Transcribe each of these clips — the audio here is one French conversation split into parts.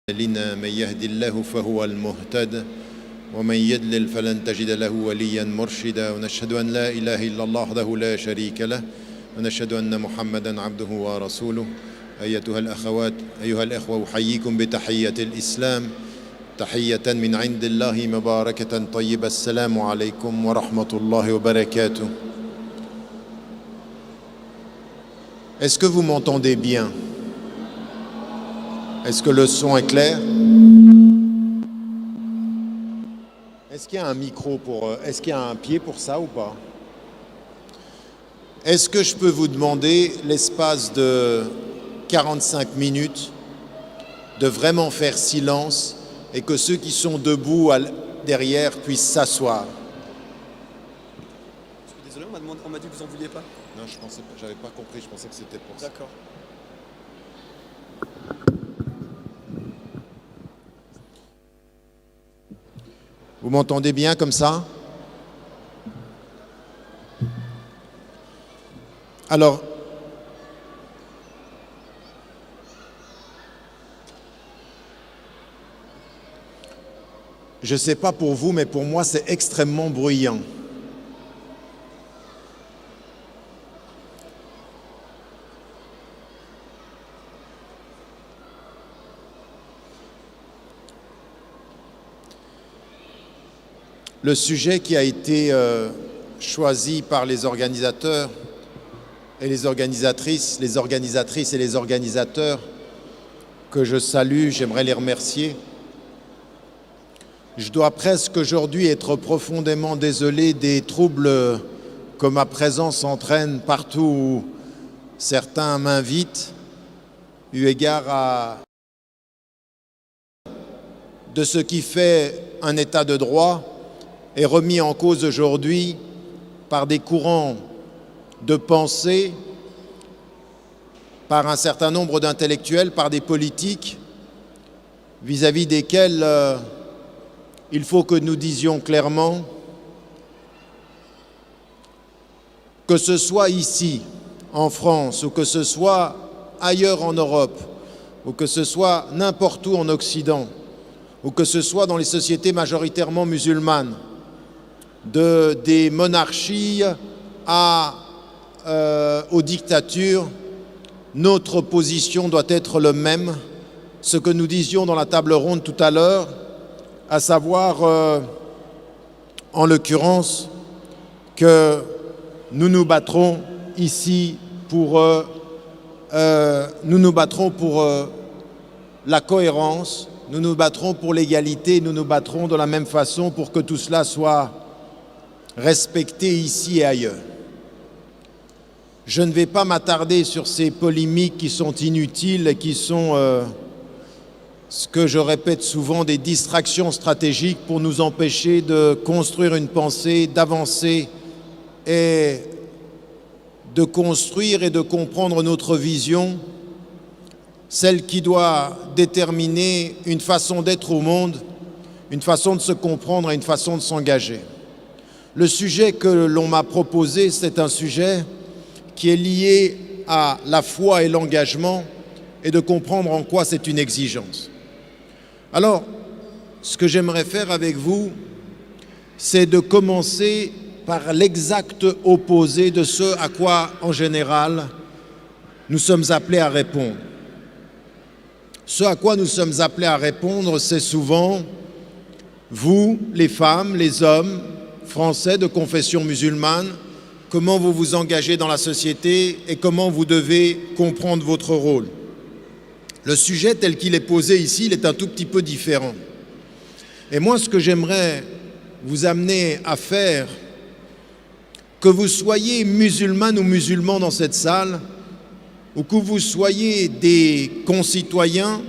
لنا من يهد الله فهو المهتد ومن يضلل فلن تجد له وليا مرشدا ونشهد أن لا إله إلا الله وحده لا شريك له ونشهد أن محمدا عبده ورسوله. أيتها الأخوات أيها الأخوة، أحييكم بتحية الإسلام، تحية من عند الله مباركة طيبة. السلام عليكم ورحمة الله وبركاته. Est-ce que vous m'entendez bien? Est-ce que le son est clair? Est-ce qu'il y a un micro est-ce qu'il y a un pied pour ça ou pas? Est-ce que je peux vous demander, l'espace de 45 minutes, de vraiment faire silence et que ceux qui sont debout derrière puissent s'asseoir? Désolé, on m'a dit que vous en vouliez pas. Non, j'avais pas compris, je pensais que c'était pour ça. D'accord. Vous m'entendez bien comme ça? Alors, je ne sais pas pour vous, mais pour moi, c'est extrêmement bruyant. Le sujet qui a été choisi par les organisateurs et les organisatrices et les organisateurs, que je salue, j'aimerais les remercier. Je dois presque aujourd'hui être profondément désolé des troubles que ma présence entraîne partout où certains m'invitent, eu égard à de ce qui fait un état de droit est remis en cause aujourd'hui par des courants de pensée, par un certain nombre d'intellectuels, par des politiques vis-à-vis desquels il faut que nous disions clairement, que ce soit ici, en France, ou que ce soit ailleurs en Europe, ou que ce soit n'importe où en Occident, ou que ce soit dans les sociétés majoritairement musulmanes, des monarchies aux dictatures, notre position doit être le même. Ce que nous disions dans la table ronde tout à l'heure, à savoir, en l'occurrence, que nous nous battrons ici pour la cohérence, nous nous battrons pour l'égalité, nous nous battrons de la même façon pour que tout cela soit respecté ici et ailleurs. Je ne vais pas m'attarder sur ces polémiques qui sont inutiles et qui sont, ce que je répète souvent, des distractions stratégiques pour nous empêcher de construire une pensée, d'avancer et de construire et de comprendre notre vision, celle qui doit déterminer une façon d'être au monde, une façon de se comprendre et une façon de s'engager. Le sujet que l'on m'a proposé, c'est un sujet qui est lié à la foi et l'engagement et de comprendre en quoi c'est une exigence. Alors, ce que j'aimerais faire avec vous, c'est de commencer par l'exact opposé de ce à quoi, en général, nous sommes appelés à répondre. Ce à quoi nous sommes appelés à répondre, c'est souvent, vous, les femmes, les hommes, français de confession musulmane, comment vous vous engagez dans la société et comment vous devez comprendre votre rôle. Le sujet tel qu'il est posé ici, il est un tout petit peu différent. Et moi, ce que j'aimerais vous amener à faire, que vous soyez musulmane ou musulman dans cette salle, ou que vous soyez des concitoyens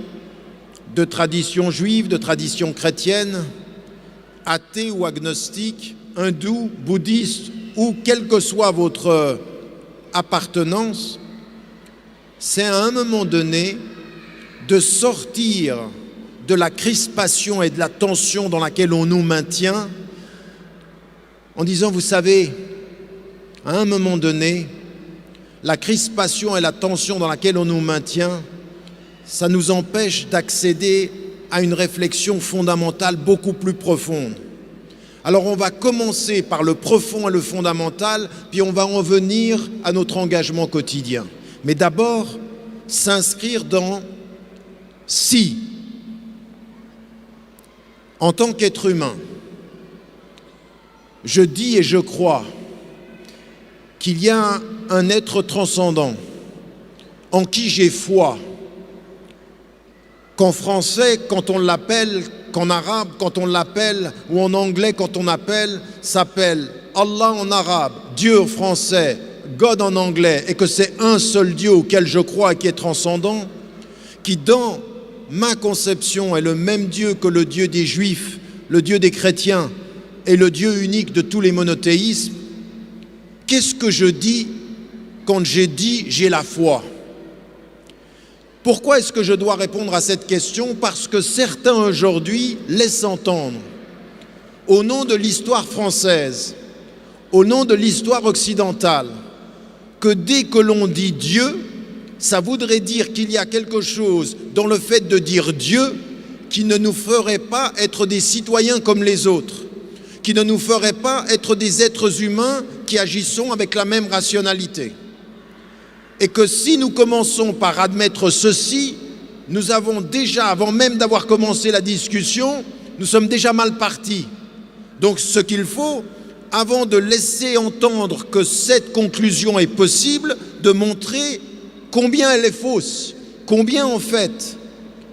de tradition juive, de tradition chrétienne, athées ou agnostiques, hindous, bouddhistes, ou quelle que soit votre appartenance, c'est à un moment donné de sortir de la crispation et de la tension dans laquelle on nous maintient, en disant, vous savez, à un moment donné, la crispation et la tension dans laquelle on nous maintient, ça nous empêche d'accéder à une réflexion fondamentale beaucoup plus profonde. Alors on va commencer par le profond et le fondamental, puis on va en venir à notre engagement quotidien. Mais d'abord, s'inscrire dans si, en tant qu'être humain, je dis et je crois qu'il y a un être transcendant en qui j'ai foi, qu'en français, quand on l'appelle, qu'en arabe, quand on l'appelle, ou en anglais, quand on appelle, s'appelle Allah en arabe, Dieu en français, God en anglais, et que c'est un seul Dieu auquel je crois et qui est transcendant, qui dans ma conception est le même Dieu que le Dieu des Juifs, le Dieu des chrétiens et le Dieu unique de tous les monothéismes. Qu'est-ce que je dis quand j'ai dit j'ai la foi ? Pourquoi est-ce que je dois répondre à cette question ? Parce que certains aujourd'hui laissent entendre, au nom de l'histoire française, au nom de l'histoire occidentale, que dès que l'on dit Dieu, ça voudrait dire qu'il y a quelque chose dans le fait de dire Dieu qui ne nous ferait pas être des citoyens comme les autres, qui ne nous ferait pas être des êtres humains qui agissons avec la même rationalité. Et que si nous commençons par admettre ceci, nous avons déjà, avant même d'avoir commencé la discussion, nous sommes déjà mal partis. Donc ce qu'il faut, avant de laisser entendre que cette conclusion est possible, de montrer combien elle est fausse, combien en fait,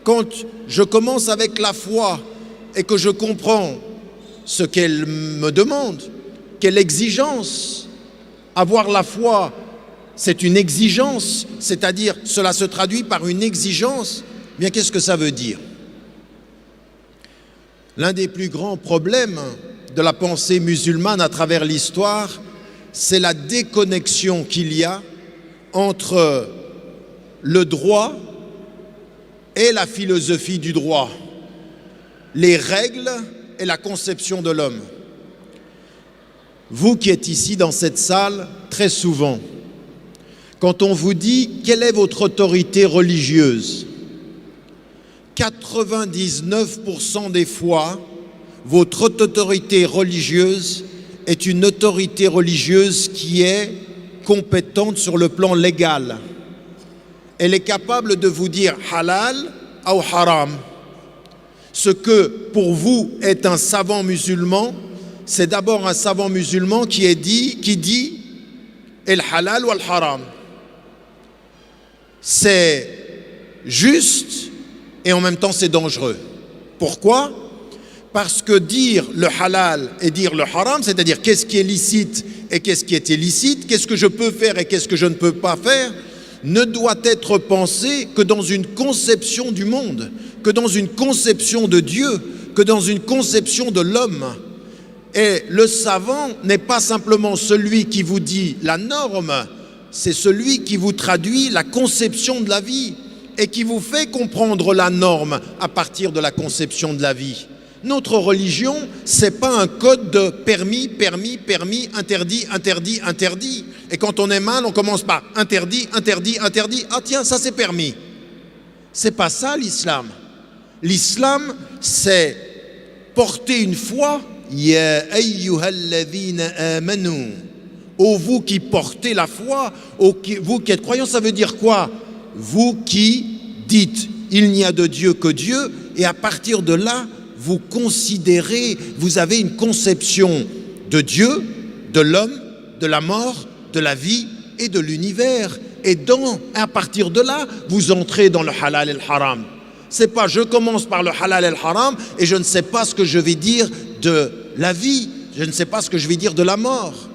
quand je commence avec la foi et que je comprends ce qu'elle me demande, quelle exigence, avoir la foi, c'est une exigence, c'est-à-dire cela se traduit par une exigence. Bien, qu'est-ce que ça veut dire ? L'un des plus grands problèmes de la pensée musulmane à travers l'histoire, c'est la déconnexion qu'il y a entre le droit et la philosophie du droit, les règles et la conception de l'homme. Vous qui êtes ici dans cette salle, très souvent, quand on vous dit quelle est votre autorité religieuse, 99% des fois, votre autorité religieuse est une autorité religieuse qui est compétente sur le plan légal. Elle est capable de vous dire halal ou haram. Ce que pour vous est un savant musulman, c'est d'abord un savant musulman qui dit el halal ou el haram. C'est juste et en même temps c'est dangereux. Pourquoi ? Parce que dire le halal et dire le haram, c'est-à-dire qu'est-ce qui est licite et qu'est-ce qui est illicite, qu'est-ce que je peux faire et qu'est-ce que je ne peux pas faire, ne doit être pensé que dans une conception du monde, que dans une conception de Dieu, que dans une conception de l'homme. Et le savant n'est pas simplement celui qui vous dit la norme, c'est celui qui vous traduit la conception de la vie et qui vous fait comprendre la norme à partir de la conception de la vie. Notre religion, ce n'est pas un code de permis, permis, permis, interdit, interdit, interdit. Et quand on est mal, on commence par interdit, interdit, interdit. Ah tiens, ça c'est permis. C'est pas ça l'islam. L'islam, c'est porter une foi. Ya ayyuhalladhina amanu. Ô vous qui portez la foi, vous qui êtes croyants, ça veut dire quoi ? Vous qui dites il n'y a de Dieu que Dieu, et à partir de là, vous considérez, vous avez une conception de Dieu, de l'homme, de la mort, de la vie et de l'univers. Et à partir de là, vous entrez dans le halal et le haram. C'est pas je commence par le halal et le haram et je ne sais pas ce que je vais dire de la vie, je ne sais pas ce que je vais dire de la mort.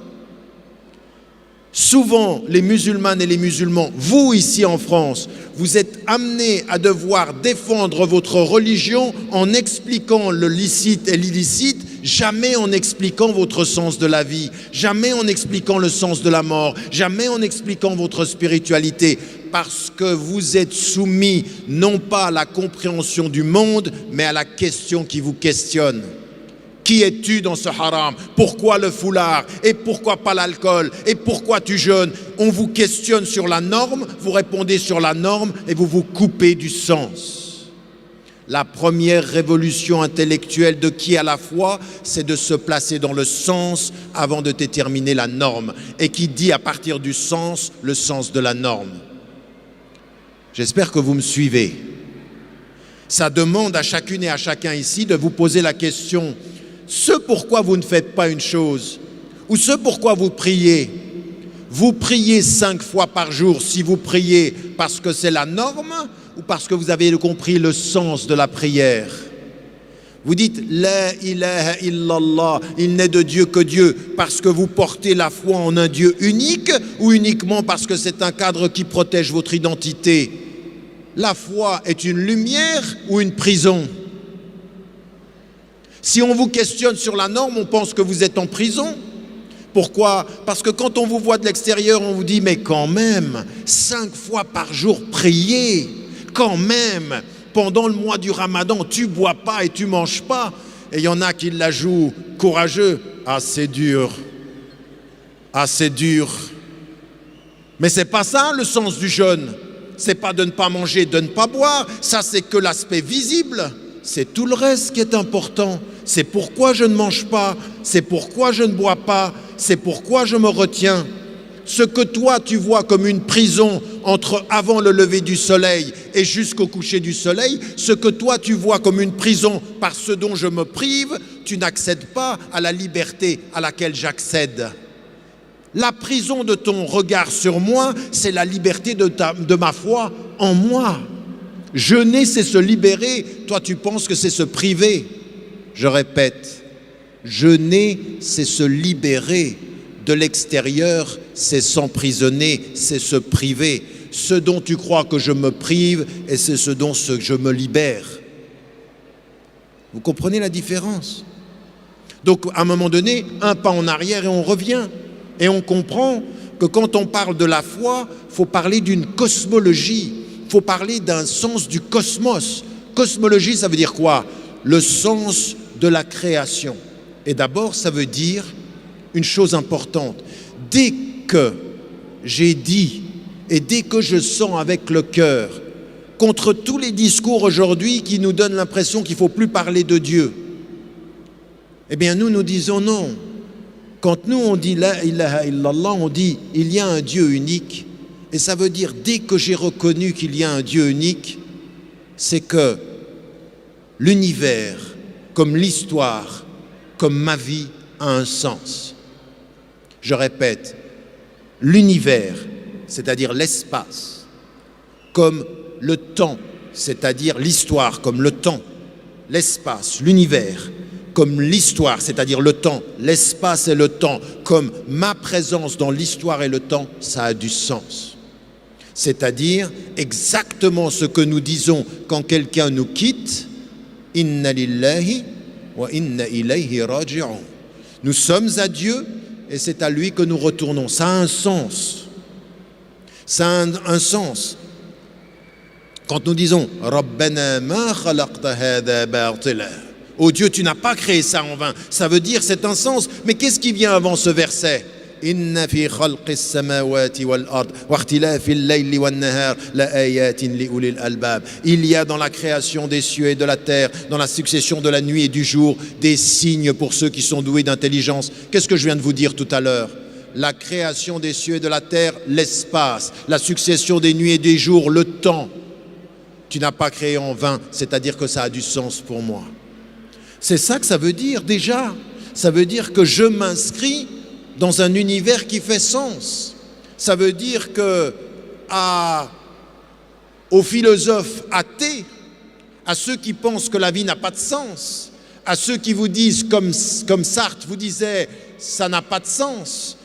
Souvent, les musulmanes et les musulmans, vous ici en France, vous êtes amenés à devoir défendre votre religion en expliquant le licite et l'illicite, jamais en expliquant votre sens de la vie, jamais en expliquant le sens de la mort, jamais en expliquant votre spiritualité, parce que vous êtes soumis non pas à la compréhension du monde, mais à la question qui vous questionne. Qui es-tu dans ce haram ? Pourquoi le foulard ? Et pourquoi pas l'alcool ? Et pourquoi tu jeûnes ? On vous questionne sur la norme, vous répondez sur la norme et vous vous coupez du sens. La première révolution intellectuelle de qui a la foi, c'est de se placer dans le sens avant de déterminer la norme. Et qui dit à partir du sens, le sens de la norme. J'espère que vous me suivez. Ça demande à chacune et à chacun ici de vous poser la question, ce pourquoi vous ne faites pas une chose, ou ce pourquoi vous priez 5 fois par jour si vous priez parce que c'est la norme, ou parce que vous avez compris le sens de la prière. Vous dites La ilaha illallah, il n'est de Dieu que Dieu, parce que vous portez la foi en un Dieu unique, ou uniquement parce que c'est un cadre qui protège votre identité. La foi est une lumière ou une prison? Si on vous questionne sur la norme, on pense que vous êtes en prison. Pourquoi? Parce que quand on vous voit de l'extérieur, on vous dit mais quand même, 5 fois par jour prier, quand même, pendant le mois du Ramadan, tu bois pas et tu manges pas. Et il y en a qui la jouent courageux. Ah, c'est dur. Ah, c'est dur. Mais c'est pas ça le sens du jeûne. C'est pas de ne pas manger, de ne pas boire. Ça, c'est que l'aspect visible. C'est tout le reste qui est important. C'est pourquoi je ne mange pas. C'est pourquoi je ne bois pas. C'est pourquoi je me retiens. Ce que toi, tu vois comme une prison entre avant le lever du soleil et jusqu'au coucher du soleil, ce que toi, tu vois comme une prison par ce dont je me prive, tu n'accèdes pas à la liberté à laquelle j'accède. La prison de ton regard sur moi, c'est la liberté de ma foi en moi. Jeûner, c'est se libérer. Toi, tu penses que c'est se priver. Je répète, jeûner, c'est se libérer. De l'extérieur, c'est s'emprisonner, c'est se priver. Ce dont tu crois que je me prive, et c'est ce dont je me libère. Vous comprenez la différence? Donc, à un moment donné, un pas en arrière et on revient. Et on comprend que quand on parle de la foi, il faut parler d'une cosmologie, il faut parler d'un sens du cosmos. Cosmologie, ça veut dire quoi? Le sens de la création. Et d'abord, ça veut dire une chose importante. Dès que j'ai dit et dès que je sens avec le cœur, contre tous les discours aujourd'hui qui nous donnent l'impression qu'il ne faut plus parler de Dieu, eh bien nous disons non. Quand nous on dit La ilaha illallah, on dit il y a un Dieu unique. Et ça veut dire dès que j'ai reconnu qu'il y a un Dieu unique, c'est que l'univers, comme l'histoire, comme ma vie, a un sens. Je répète, l'univers, c'est-à-dire l'espace, comme le temps, c'est-à-dire l'histoire, comme le temps, l'espace, l'univers, comme l'histoire, c'est-à-dire le temps, l'espace et le temps, comme ma présence dans l'histoire et le temps, ça a du sens. C'est-à-dire exactement ce que nous disons quand quelqu'un nous quitte, « Inna lillahi wa inna ilayhi raji'un ». Nous sommes à Dieu et c'est à lui que nous retournons. Ça a un sens. Ça a un sens. Quand nous disons « Rabbana ma khalaqta hadha batila » Oh Dieu, tu n'as pas créé ça en vain. Ça veut dire, c'est un sens. Mais qu'est-ce qui vient avant ce verset? Inna fi khalqis samawati wal ard wa ikhtilafil layli wan nahar la ayatin li ulil albab. Il y a dans la création des cieux et de la terre, dans la succession de la nuit et du jour, des signes pour ceux qui sont doués d'intelligence. Qu'est-ce que je viens de vous dire tout à l'heure? La création des cieux et de la terre, l'espace, la succession des nuits et des jours, le temps. Tu n'as pas créé en vain, c'est-à-dire que ça a du sens pour moi. C'est ça que ça veut dire déjà. Ça veut dire que je m'inscris dans un univers qui fait sens. Ça veut dire que aux philosophes athées, à ceux qui pensent que la vie n'a pas de sens, à ceux qui vous disent, comme Sartre vous disait, ça n'a pas de sens,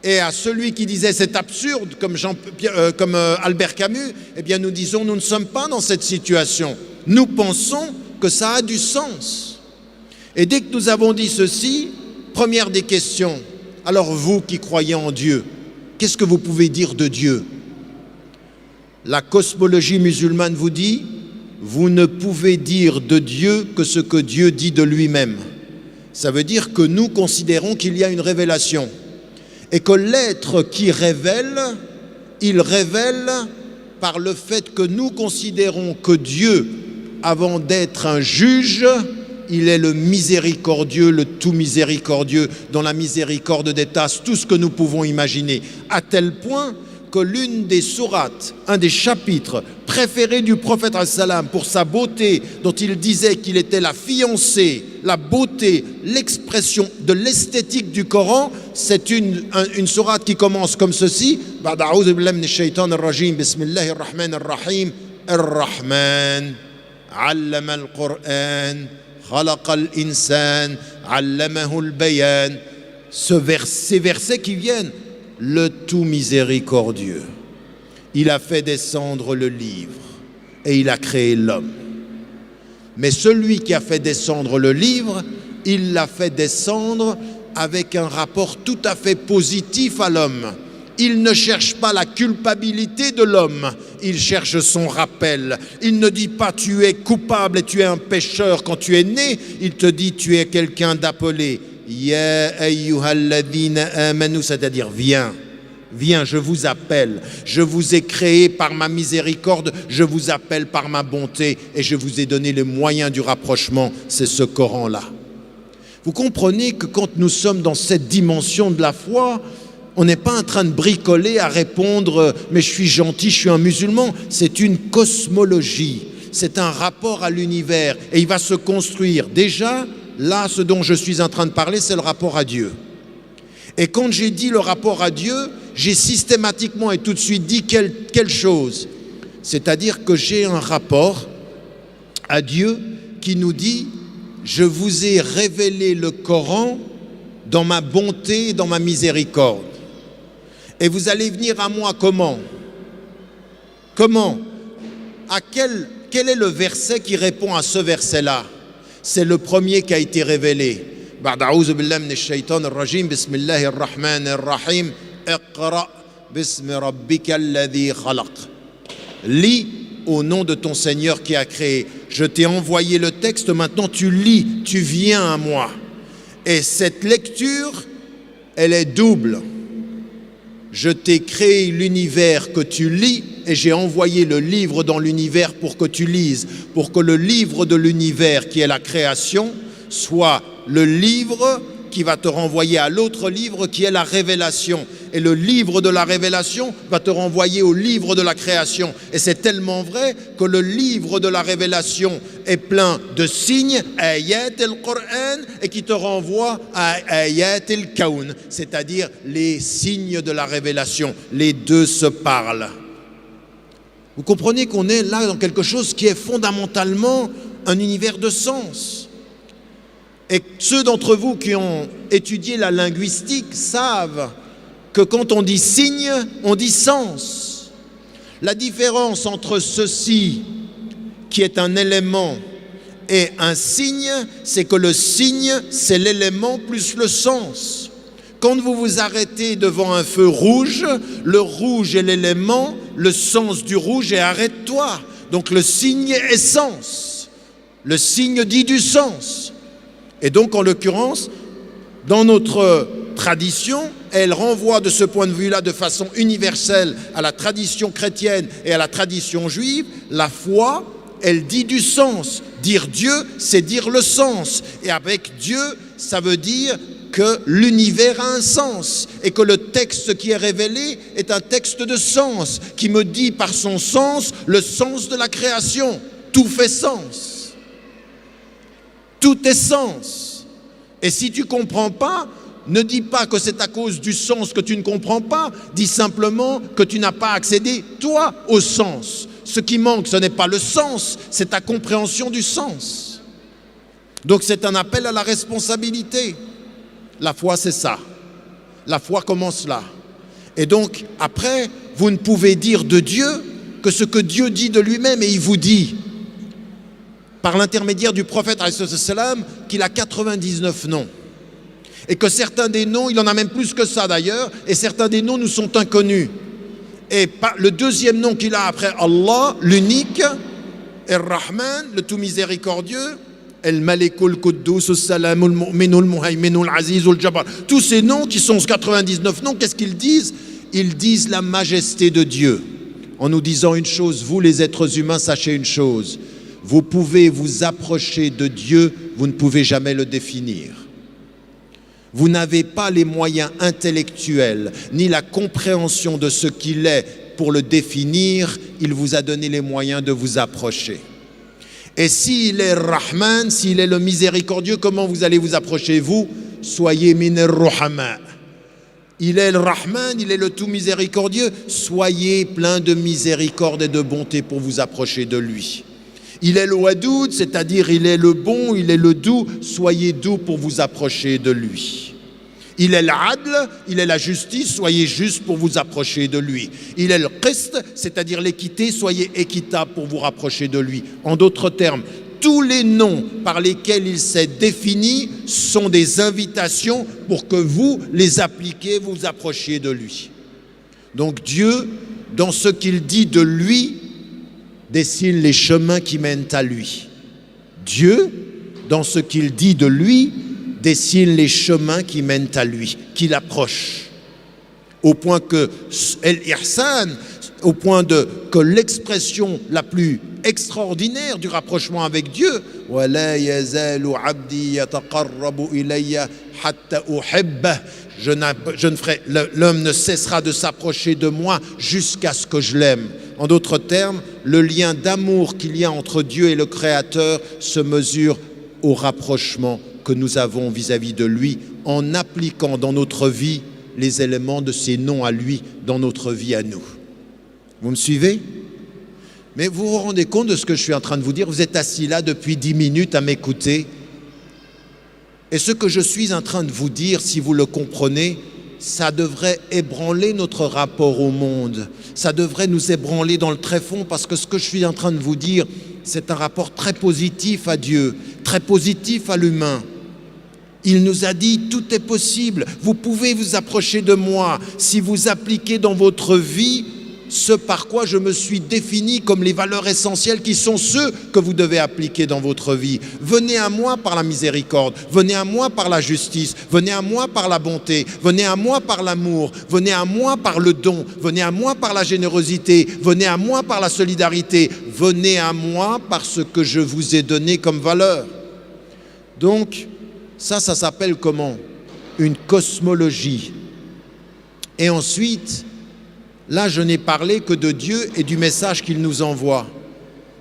et à celui qui disait c'est absurde, comme Albert Camus, eh bien nous disons nous ne sommes pas dans cette situation. Nous pensons que ça a du sens. Et dès que nous avons dit ceci, première des questions, alors vous qui croyez en Dieu, qu'est-ce que vous pouvez dire de Dieu? La cosmologie musulmane vous dit, vous ne pouvez dire de Dieu que ce que Dieu dit de lui-même. Ça veut dire que nous considérons qu'il y a une révélation et que l'être qui révèle, il révèle par le fait que nous considérons que Dieu, avant d'être un juge, il est le miséricordieux, le tout miséricordieux, dans la miséricorde détasse tout ce que nous pouvons imaginer, à tel point que l'une des sourates, un des chapitres préférés du prophète salam pour sa beauté, dont il disait qu'il était la fiancée, la beauté, l'expression de l'esthétique du Coran, c'est une sourate qui commence comme ceci: A'udhu billahi minash shaitanir rajim, bismillahir rahmanir rahim, ar-rahman, 'allama al-Qur'an, khalaqa al-insan, 'allamahu al-bayan. Ces versets qui viennent, le tout miséricordieux, il a fait descendre le livre et il a créé l'homme. Mais celui qui a fait descendre le livre, il l'a fait descendre avec un rapport tout à fait positif à l'homme. Il ne cherche pas la culpabilité de l'homme, il cherche son rappel. Il ne dit pas tu es coupable et tu es un pécheur quand tu es né, il te dit tu es quelqu'un d'appelé. Ya ayyuhalladhina amanu, c'est-à-dire viens, viens, je vous appelle, je vous ai créé par ma miséricorde, je vous appelle par ma bonté et je vous ai donné les moyens du rapprochement, c'est ce Coran-là. Vous comprenez que quand nous sommes dans cette dimension de la foi, on n'est pas en train de bricoler à répondre mais je suis gentil, je suis un musulman. C'est une cosmologie, c'est un rapport à l'univers et il va se construire. Déjà, là, ce dont je suis en train de parler, c'est le rapport à Dieu. Et quand j'ai dit le rapport à Dieu, j'ai systématiquement et tout de suite dit quelle chose. C'est-à-dire que j'ai un rapport à Dieu qui nous dit « Je vous ai révélé le Coran dans ma bonté et dans ma miséricorde. Et vous allez venir à moi comment? Comment? À quel est le verset qui répond à ce verset-là? C'est le premier qui a été révélé. A'udhu billahi minash shaitanir rajim, bismillahir rahmanir rahim, iqra bismi rabbikal ladhi khalaq. Lis au nom de ton Seigneur qui a créé. Je t'ai envoyé le texte, maintenant tu lis, tu viens à moi. Et cette lecture, elle est double. Je t'ai créé l'univers que tu lis et j'ai envoyé le livre dans l'univers pour que tu lises, pour que le livre de l'univers qui est la création soit le livre qui va te renvoyer à l'autre livre qui est la révélation. Et le livre de la révélation va te renvoyer au livre de la création. Et c'est tellement vrai que le livre de la révélation est plein de signes, ayat al-Qur'an, et qui te renvoie à ayat al-Kawn, c'est-à-dire les signes de la révélation. Les deux se parlent. Vous comprenez qu'on est là dans quelque chose qui est fondamentalement un univers de sens. Et ceux d'entre vous qui ont étudié la linguistique savent que quand on dit signe, on dit sens. La différence entre ceci, qui est un élément, et un signe, c'est que le signe, c'est l'élément plus le sens. Quand vous vous arrêtez devant un feu rouge, le rouge est l'élément, le sens du rouge est arrête-toi. Donc le signe est sens. Le signe dit du sens. Et donc, en l'occurrence, dans notre tradition, elle renvoie de ce point de vue-là de façon universelle à la tradition chrétienne et à la tradition juive. La foi, elle dit du sens. Dire Dieu, c'est dire le sens. Et avec Dieu, ça veut dire que l'univers a un sens et que le texte qui est révélé est un texte de sens qui me dit par son sens le sens de la création. Tout fait sens. Tout est sens. Et si tu ne comprends pas, ne dis pas que c'est à cause du sens que tu ne comprends pas. Dis simplement que tu n'as pas accédé, toi, au sens. Ce qui manque, ce n'est pas le sens, c'est ta compréhension du sens. Donc c'est un appel à la responsabilité. La foi, c'est ça. La foi commence là. Et donc, après, vous ne pouvez dire de Dieu que ce que Dieu dit de lui-même. Et il vous dit, par l'intermédiaire du prophète qu'il a 99 noms. Et que certains des noms, il en a même plus que ça d'ailleurs, et certains des noms nous sont inconnus. Et le deuxième nom qu'il a après Allah, l'unique, Ar-Rahman, le tout miséricordieux, El-Malikul Quddus, Al-Salamul Mu'minul Muhayminul Azizul Jabbar. Tous ces noms qui sont 99 noms, qu'est-ce qu'ils disent? Ils disent la majesté de Dieu. En nous disant une chose, vous les êtres humains, sachez une chose. Vous pouvez vous approcher de Dieu, vous ne pouvez jamais le définir. Vous n'avez pas les moyens intellectuels ni la compréhension de ce qu'il est pour le définir. Il vous a donné les moyens de vous approcher. Et s'il est Rahman, s'il est le miséricordieux, comment vous allez vous approcher, vous? Soyez minir ruhama. Il est le Rahman, il est le tout miséricordieux. Soyez plein de miséricorde et de bonté pour vous approcher de lui. Il est le Wadoud, c'est-à-dire il est le bon, il est le doux. Soyez doux pour vous approcher de lui. Il est l'adl, il est la justice, soyez juste pour vous approcher de lui. Il est le qist, c'est-à-dire l'équité, soyez équitable pour vous rapprocher de lui. En d'autres termes, tous les noms par lesquels il s'est défini sont des invitations pour que vous les appliquiez, vous approchiez de lui. Donc Dieu, dans ce qu'il dit de lui, dessine les chemins qui mènent à lui. Dieu, dans ce qu'il dit de lui, dessine les chemins qui mènent à lui, qui l'approchent. Au point que l'ihsan, au point que l'expression la plus extraordinaire du rapprochement avec Dieu, وَلَا يَزَالُ عَبْدِي يَتَقَرَّبُ إِلَيَّ حَتَّى أُحِبَّهُ. L'homme ne cessera de s'approcher de moi jusqu'à ce que je l'aime. En d'autres termes, le lien d'amour qu'il y a entre Dieu et le Créateur se mesure au rapprochement que nous avons vis-à-vis de lui en appliquant dans notre vie les éléments de ses noms à lui dans notre vie à nous. Vous me suivez? Mais vous vous rendez compte de ce que je suis en train de vous dire? Vous êtes assis là depuis 10 minutes à m'écouter. Et ce que je suis en train de vous dire, si vous le comprenez, ça devrait ébranler notre rapport au monde. Ça devrait nous ébranler dans le tréfonds, parce que ce que je suis en train de vous dire, c'est un rapport très positif à Dieu, très positif à l'humain. Il nous a dit, tout est possible, vous pouvez vous approcher de moi si vous appliquez dans votre vie ce par quoi je me suis défini comme les valeurs essentielles qui sont ceux que vous devez appliquer dans votre vie. Venez à moi par la miséricorde, venez à moi par la justice, venez à moi par la bonté, venez à moi par l'amour, venez à moi par le don, venez à moi par la générosité, venez à moi par la solidarité, venez à moi par ce que je vous ai donné comme valeur. Donc, ça s'appelle comment? Une cosmologie. Et ensuite, là, je n'ai parlé que de Dieu et du message qu'il nous envoie.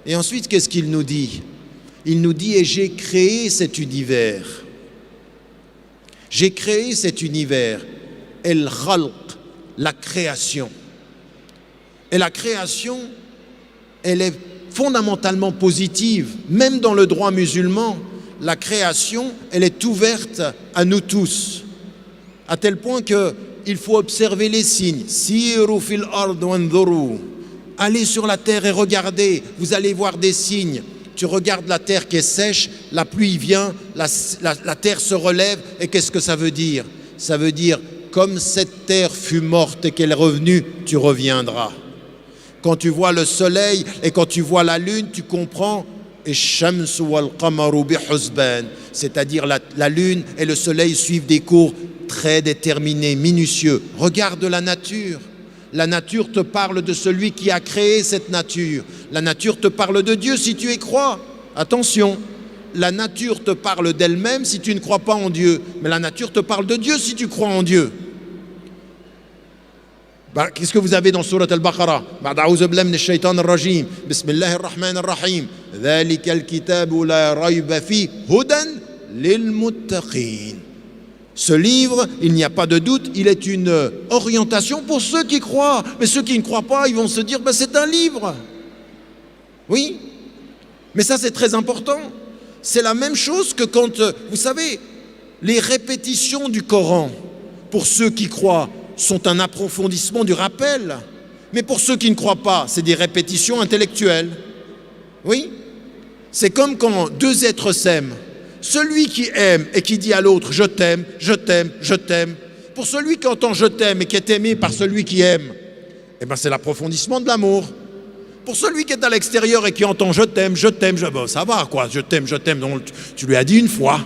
Et ensuite, qu'est-ce qu'il nous dit? Il nous dit, et j'ai créé cet univers. J'ai créé cet univers. El-Khalq, la création. Et la création, elle est fondamentalement positive. Même dans le droit musulman, la création, elle est ouverte à nous tous. À tel point que il faut observer les signes. Siru fil ard wanzuru. Allez sur la terre et regardez, vous allez voir des signes. Tu regardes la terre qui est sèche, la pluie vient, la terre se relève, et qu'est-ce que ça veut dire? Ça veut dire, comme cette terre fut morte et qu'elle est revenue, tu reviendras. Quand tu vois le soleil et quand tu vois la lune, tu comprends. C'est-à-dire la lune et le soleil suivent des cours très déterminés, minutieux. Regarde la nature. La nature te parle de celui qui a créé cette nature. La nature te parle de Dieu si tu y crois. Attention, la nature te parle d'elle-même si tu ne crois pas en Dieu. Mais la nature te parle de Dieu si tu crois en Dieu. Qu'est-ce que vous avez dans Surat Al-Baqarah? A'udhu billahi minash shaitanir rajim. Bismillahir rahmanir rahim. Dhalikal kitabu la rayba fi hudan lil muttaqin. Ce livre, il n'y a pas de doute, il est une orientation pour ceux qui croient. Mais ceux qui ne croient pas, ils vont se dire, c'est un livre. Oui, mais ça c'est très important. C'est la même chose que quand, vous savez, les répétitions du Coran, pour ceux qui croient, sont un approfondissement du rappel. Mais pour ceux qui ne croient pas, c'est des répétitions intellectuelles. Oui, c'est comme quand deux êtres s'aiment. Celui qui aime et qui dit à l'autre « je t'aime, je t'aime, je t'aime », pour celui qui entend « je t'aime » et qui est aimé par celui qui aime, eh ben c'est l'approfondissement de l'amour. Pour celui qui est à l'extérieur et qui entend « je t'aime, je t'aime », ça va quoi, je t'aime, donc tu lui as dit une fois.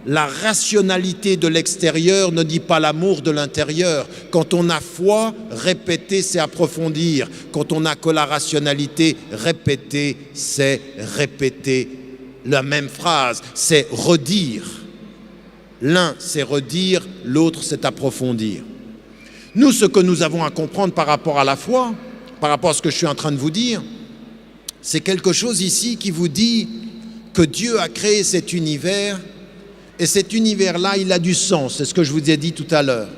La rationalité de l'extérieur ne dit pas l'amour de l'intérieur. Quand on a foi, répéter, c'est approfondir. Quand on n'a que la rationalité, répéter, c'est répéter la même phrase, c'est redire. L'un, c'est redire, l'autre, c'est approfondir. Nous, ce que nous avons à comprendre par rapport à la foi, par rapport à ce que je suis en train de vous dire, c'est quelque chose ici qui vous dit que Dieu a créé cet univers. Et cet univers-là, il a du sens, c'est ce que je vous ai dit tout à l'heure.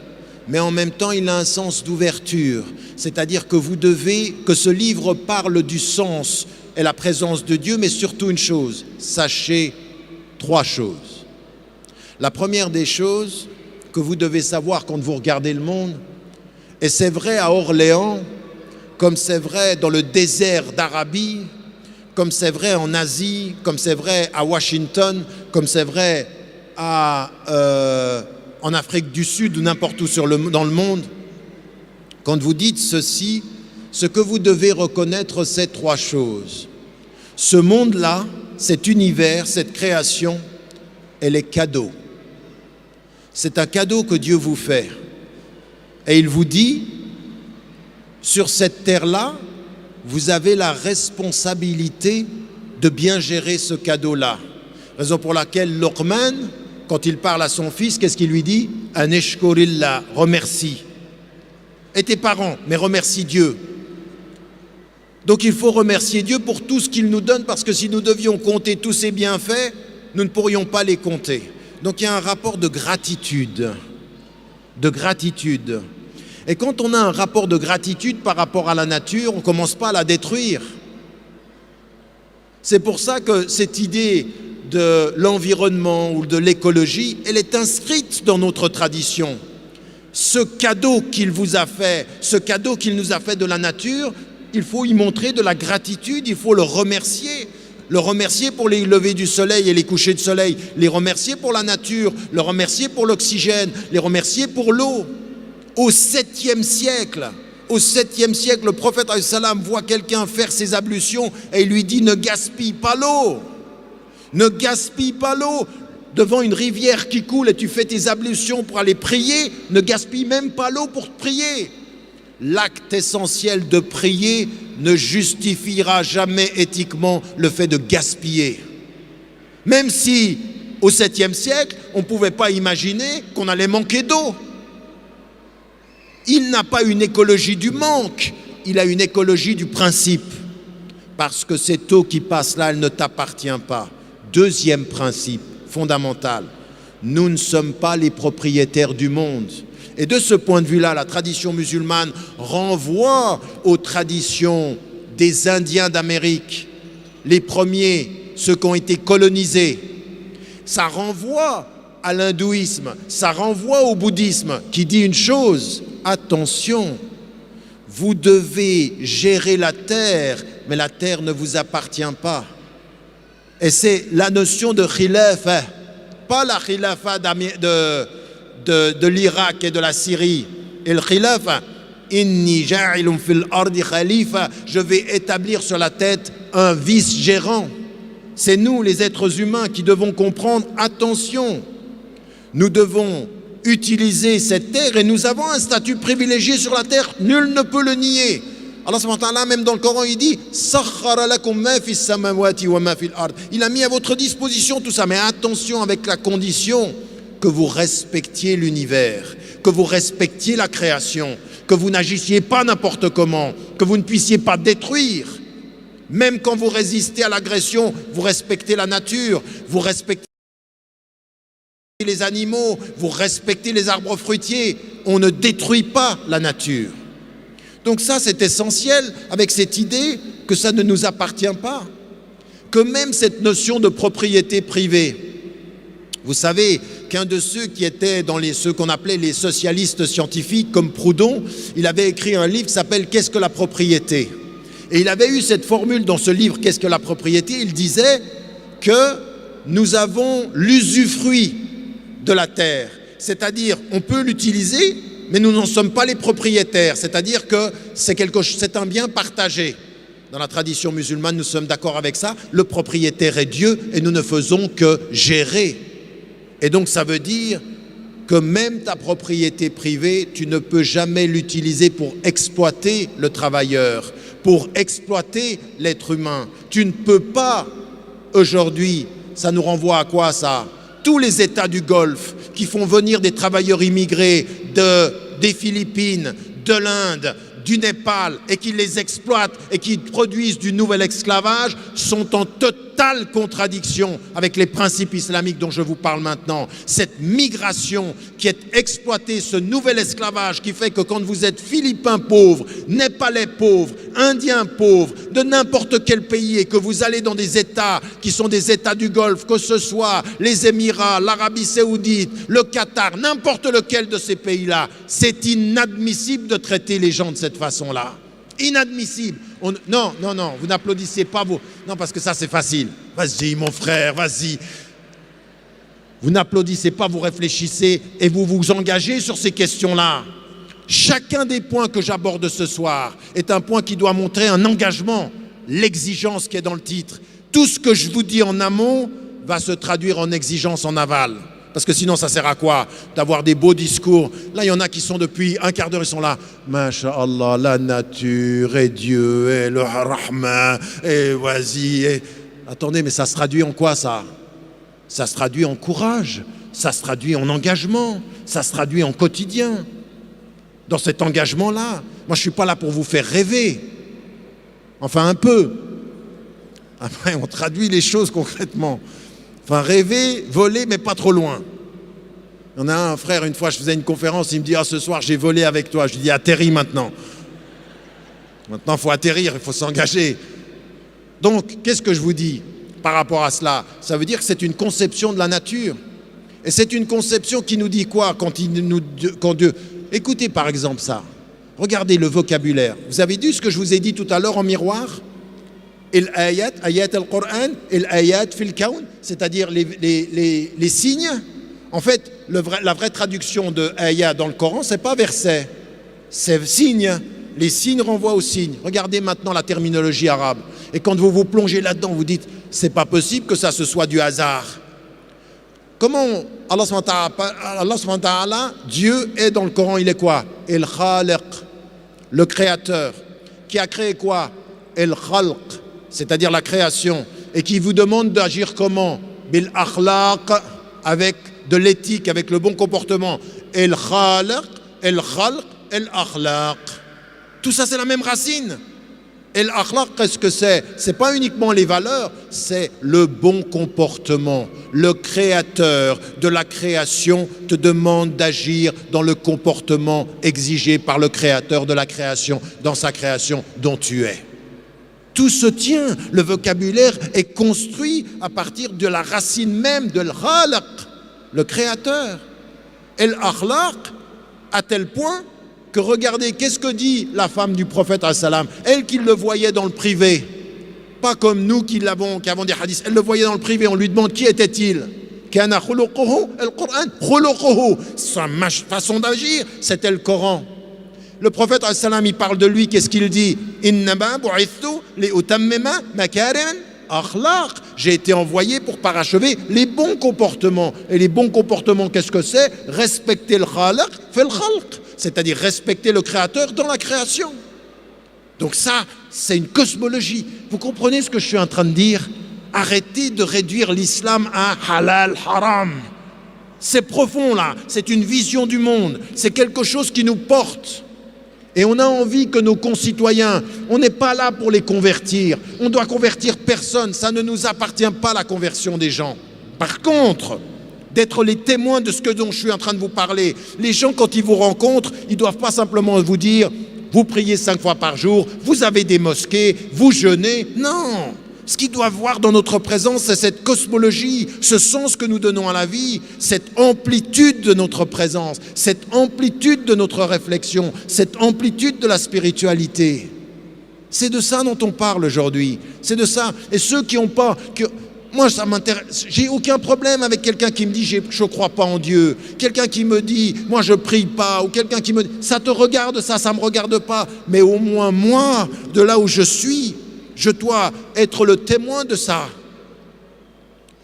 Mais en même temps, il a un sens d'ouverture. C'est-à-dire que que ce livre parle du sens et la présence de Dieu, mais surtout une chose, sachez 3 choses. La première des choses que vous devez savoir quand vous regardez le monde, et c'est vrai à Orléans, comme c'est vrai dans le désert d'Arabie, comme c'est vrai en Asie, comme c'est vrai à Washington, comme c'est vrai en Afrique du Sud ou n'importe où dans le monde, quand vous dites ceci, ce que vous devez reconnaître, c'est 3 choses. Ce monde-là, cet univers, cette création, elle est cadeau. C'est un cadeau que Dieu vous fait. Et il vous dit, sur cette terre-là, vous avez la responsabilité de bien gérer ce cadeau-là. Raison pour laquelle Luqman, quand il parle à son fils, qu'est-ce qu'il lui dit? Aneshkurillah, remercie. Et tes parents, mais remercie Dieu. Donc il faut remercier Dieu pour tout ce qu'il nous donne, parce que si nous devions compter tous ses bienfaits, nous ne pourrions pas les compter. Donc il y a un rapport de gratitude. De gratitude. Et quand on a un rapport de gratitude par rapport à la nature, on ne commence pas à la détruire. C'est pour ça que cette idée de l'environnement ou de l'écologie, elle est inscrite dans notre tradition. Ce cadeau qu'il vous a fait, ce cadeau qu'il nous a fait de la nature, il faut y montrer de la gratitude, il faut le remercier. Le remercier pour les levées du soleil et les couchers de soleil, les remercier pour la nature, le remercier pour l'oxygène, les remercier pour l'eau. Au 7e siècle, le prophète alayhi salam voit quelqu'un faire ses ablutions et il lui dit: ne gaspille pas l'eau. Ne gaspille pas l'eau. Devant une rivière qui coule et tu fais tes ablutions pour aller prier, ne gaspille même pas l'eau pour prier. L'acte essentiel de prier ne justifiera jamais éthiquement le fait de gaspiller. Même si, au 7e siècle, on ne pouvait pas imaginer qu'on allait manquer d'eau. Il n'a pas une écologie du manque, il a une écologie du principe. Parce que cette eau qui passe là, elle ne t'appartient pas. 2e principe fondamental, nous ne sommes pas les propriétaires du monde. Et de ce point de vue-là, la tradition musulmane renvoie aux traditions des Indiens d'Amérique, les premiers, ceux qui ont été colonisés. Ça renvoie à l'hindouisme, ça renvoie au bouddhisme qui dit une chose: attention, vous devez gérer la terre, mais la terre ne vous appartient pas. Et c'est la notion de khilafa, pas la khilafa de l'Irak et de la Syrie. Et le khilafa, inni ja'ilun fil ardi khalifa, je vais établir sur la tête un vice-gérant. C'est nous, les êtres humains, qui devons comprendre, attention, nous devons utiliser cette terre et nous avons un statut privilégié sur la terre, nul ne peut le nier. Allah subhanahu wa ta'ala, même dans le Coran, il dit Sakhkhara lakum ma fis samawati wa ma fil ard. Il a mis à votre disposition tout ça, mais attention, avec la condition que vous respectiez l'univers, que vous respectiez la création, que vous n'agissiez pas n'importe comment, que vous ne puissiez pas détruire. Même quand vous résistez à l'agression, vous respectez la nature, vous respectez les animaux, vous respectez les arbres fruitiers. On ne détruit pas la nature. Donc ça, c'est essentiel, avec cette idée que ça ne nous appartient pas, que même cette notion de propriété privée. Vous savez qu'un de ceux qui étaient dans ceux qu'on appelait les socialistes scientifiques, comme Proudhon, il avait écrit un livre qui s'appelle « Qu'est-ce que la propriété ?» Et il avait eu cette formule dans ce livre « Qu'est-ce que la propriété ?» Il disait que nous avons l'usufruit de la terre, c'est-à-dire on peut l'utiliser, mais nous n'en sommes pas les propriétaires, c'est-à-dire que c'est un bien partagé. Dans la tradition musulmane, nous sommes d'accord avec ça, le propriétaire est Dieu et nous ne faisons que gérer. Et donc ça veut dire que même ta propriété privée, tu ne peux jamais l'utiliser pour exploiter le travailleur, pour exploiter l'être humain. Tu ne peux pas, aujourd'hui, ça nous renvoie à quoi ça? Tous les États du Golfe qui font venir des travailleurs immigrés des Philippines, de l'Inde, du Népal et qui les exploitent et qui produisent du nouvel esclavage sont en totale contradiction avec les principes islamiques dont je vous parle maintenant. Cette migration qui est exploitée, ce nouvel esclavage qui fait que quand vous êtes Philippin pauvre, Népalais pauvre, Indien pauvre, de n'importe quel pays et que vous allez dans des États qui sont des États du Golfe, que ce soit les Émirats, l'Arabie Saoudite, le Qatar, n'importe lequel de ces pays-là, c'est inadmissible de traiter les gens de cette façon-là. Inadmissible. Non, vous n'applaudissez pas vous. Non, parce que ça c'est facile. Vas-y mon frère, vas-y. Vous n'applaudissez pas, vous réfléchissez et vous vous engagez sur ces questions-là. Chacun des points que j'aborde ce soir est un point qui doit montrer un engagement, l'exigence qui est dans le titre. Tout ce que je vous dis en amont va se traduire en exigence en aval. Parce que sinon, ça sert à quoi? D'avoir des beaux discours. Là, il y en a qui sont depuis un quart d'heure, ils sont là. Masha'Allah, la nature, et Dieu, et le Rahman, et vas-y. Et... Attendez, mais ça se traduit en quoi, ça? Ça se traduit en courage, ça se traduit en engagement, ça se traduit en quotidien. Dans cet engagement-là, moi, je ne suis pas là pour vous faire rêver. Enfin, un peu. Après, on traduit les choses concrètement. Enfin, rêver, voler, mais pas trop loin. Il y en a un frère, une fois, je faisais une conférence, il me dit « Ah, ce soir, j'ai volé avec toi. » Je lui dis « Atterris maintenant. » Maintenant, il faut atterrir, il faut s'engager. Donc, qu'est-ce que je vous dis par rapport à cela? Ça veut dire que c'est une conception de la nature. Et c'est une conception qui nous dit quoi quand Dieu... Écoutez par exemple ça. Regardez le vocabulaire. Vous avez vu ce que je vous ai dit tout à l'heure en miroir? Ayat al-Qur'an, ayat fil kawn, c'est-à-dire les signes. En fait, la vraie traduction de ayat dans le Coran, c'est pas verset, c'est signe. Les signes renvoient aux signes. Regardez maintenant la terminologie arabe. Et quand vous vous plongez là-dedans, vous dites, c'est pas possible que ça se soit du hasard. Comment Allah subhanahu wa ta'ala, Dieu est dans le Coran, il est quoi? El Khaliq, le créateur, qui a créé quoi? El Khalq, c'est-à-dire la création, et qui vous demande d'agir comment? Bil akhlaq, avec de l'éthique, avec le bon comportement. El Khaliq, El Khalq, El Akhlaq. Tout ça, c'est la même racine. El Akhlaq, qu'est-ce que c'est? C'est pas uniquement les valeurs, c'est le bon comportement. Le créateur de la création te demande d'agir dans le comportement exigé par le créateur de la création, dans sa création dont tu es. Tout se tient, le vocabulaire est construit à partir de la racine même de l'Khalaq, le créateur. El Akhlaq, à tel point que regardez, qu'est-ce que dit la femme du prophète as-salam, elle qui le voyait dans le privé, pas comme nous qui avons des hadiths, elle le voyait dans le privé, on lui demande qui était-il? Kana khuluquhu al-Qur'an, khuluquhu, sa façon d'agir, c'était le Coran. Le prophète as-salam, il parle de lui, qu'est-ce qu'il dit? Innama bu'ithtu li utammima makarim akhlaq. J'ai été envoyé pour parachever les bons comportements. Et les bons comportements, qu'est-ce que c'est? Respecter le khaliq fait le khalq, c'est-à-dire respecter le créateur dans la création. Donc ça, c'est une cosmologie. Vous comprenez ce que je suis en train de dire? Arrêtez de réduire l'islam à halal, haram. C'est profond là, c'est une vision du monde, c'est quelque chose qui nous porte. Et on a envie que nos concitoyens, on n'est pas là pour les convertir, on doit convertir personne, ça ne nous appartient pas la conversion des gens. Par contre, d'être les témoins de ce dont je suis en train de vous parler, les gens quand ils vous rencontrent, ils ne doivent pas simplement vous dire, vous priez 5 fois par jour, vous avez des mosquées, vous jeûnez, non. Ce qu'ils doivent voir dans notre présence, c'est cette cosmologie, ce sens que nous donnons à la vie, cette amplitude de notre présence, cette amplitude de notre réflexion, cette amplitude de la spiritualité. C'est de ça dont on parle aujourd'hui. C'est de ça. Et ceux qui n'ont pas... Moi, ça m'intéresse. J'ai aucun problème avec quelqu'un qui me dit je ne crois pas en Dieu. Quelqu'un qui me dit moi je prie pas. Ou quelqu'un qui me dit ça te regarde, ça me regarde pas. Mais au moins moi, de là où je suis, je dois être le témoin de ça.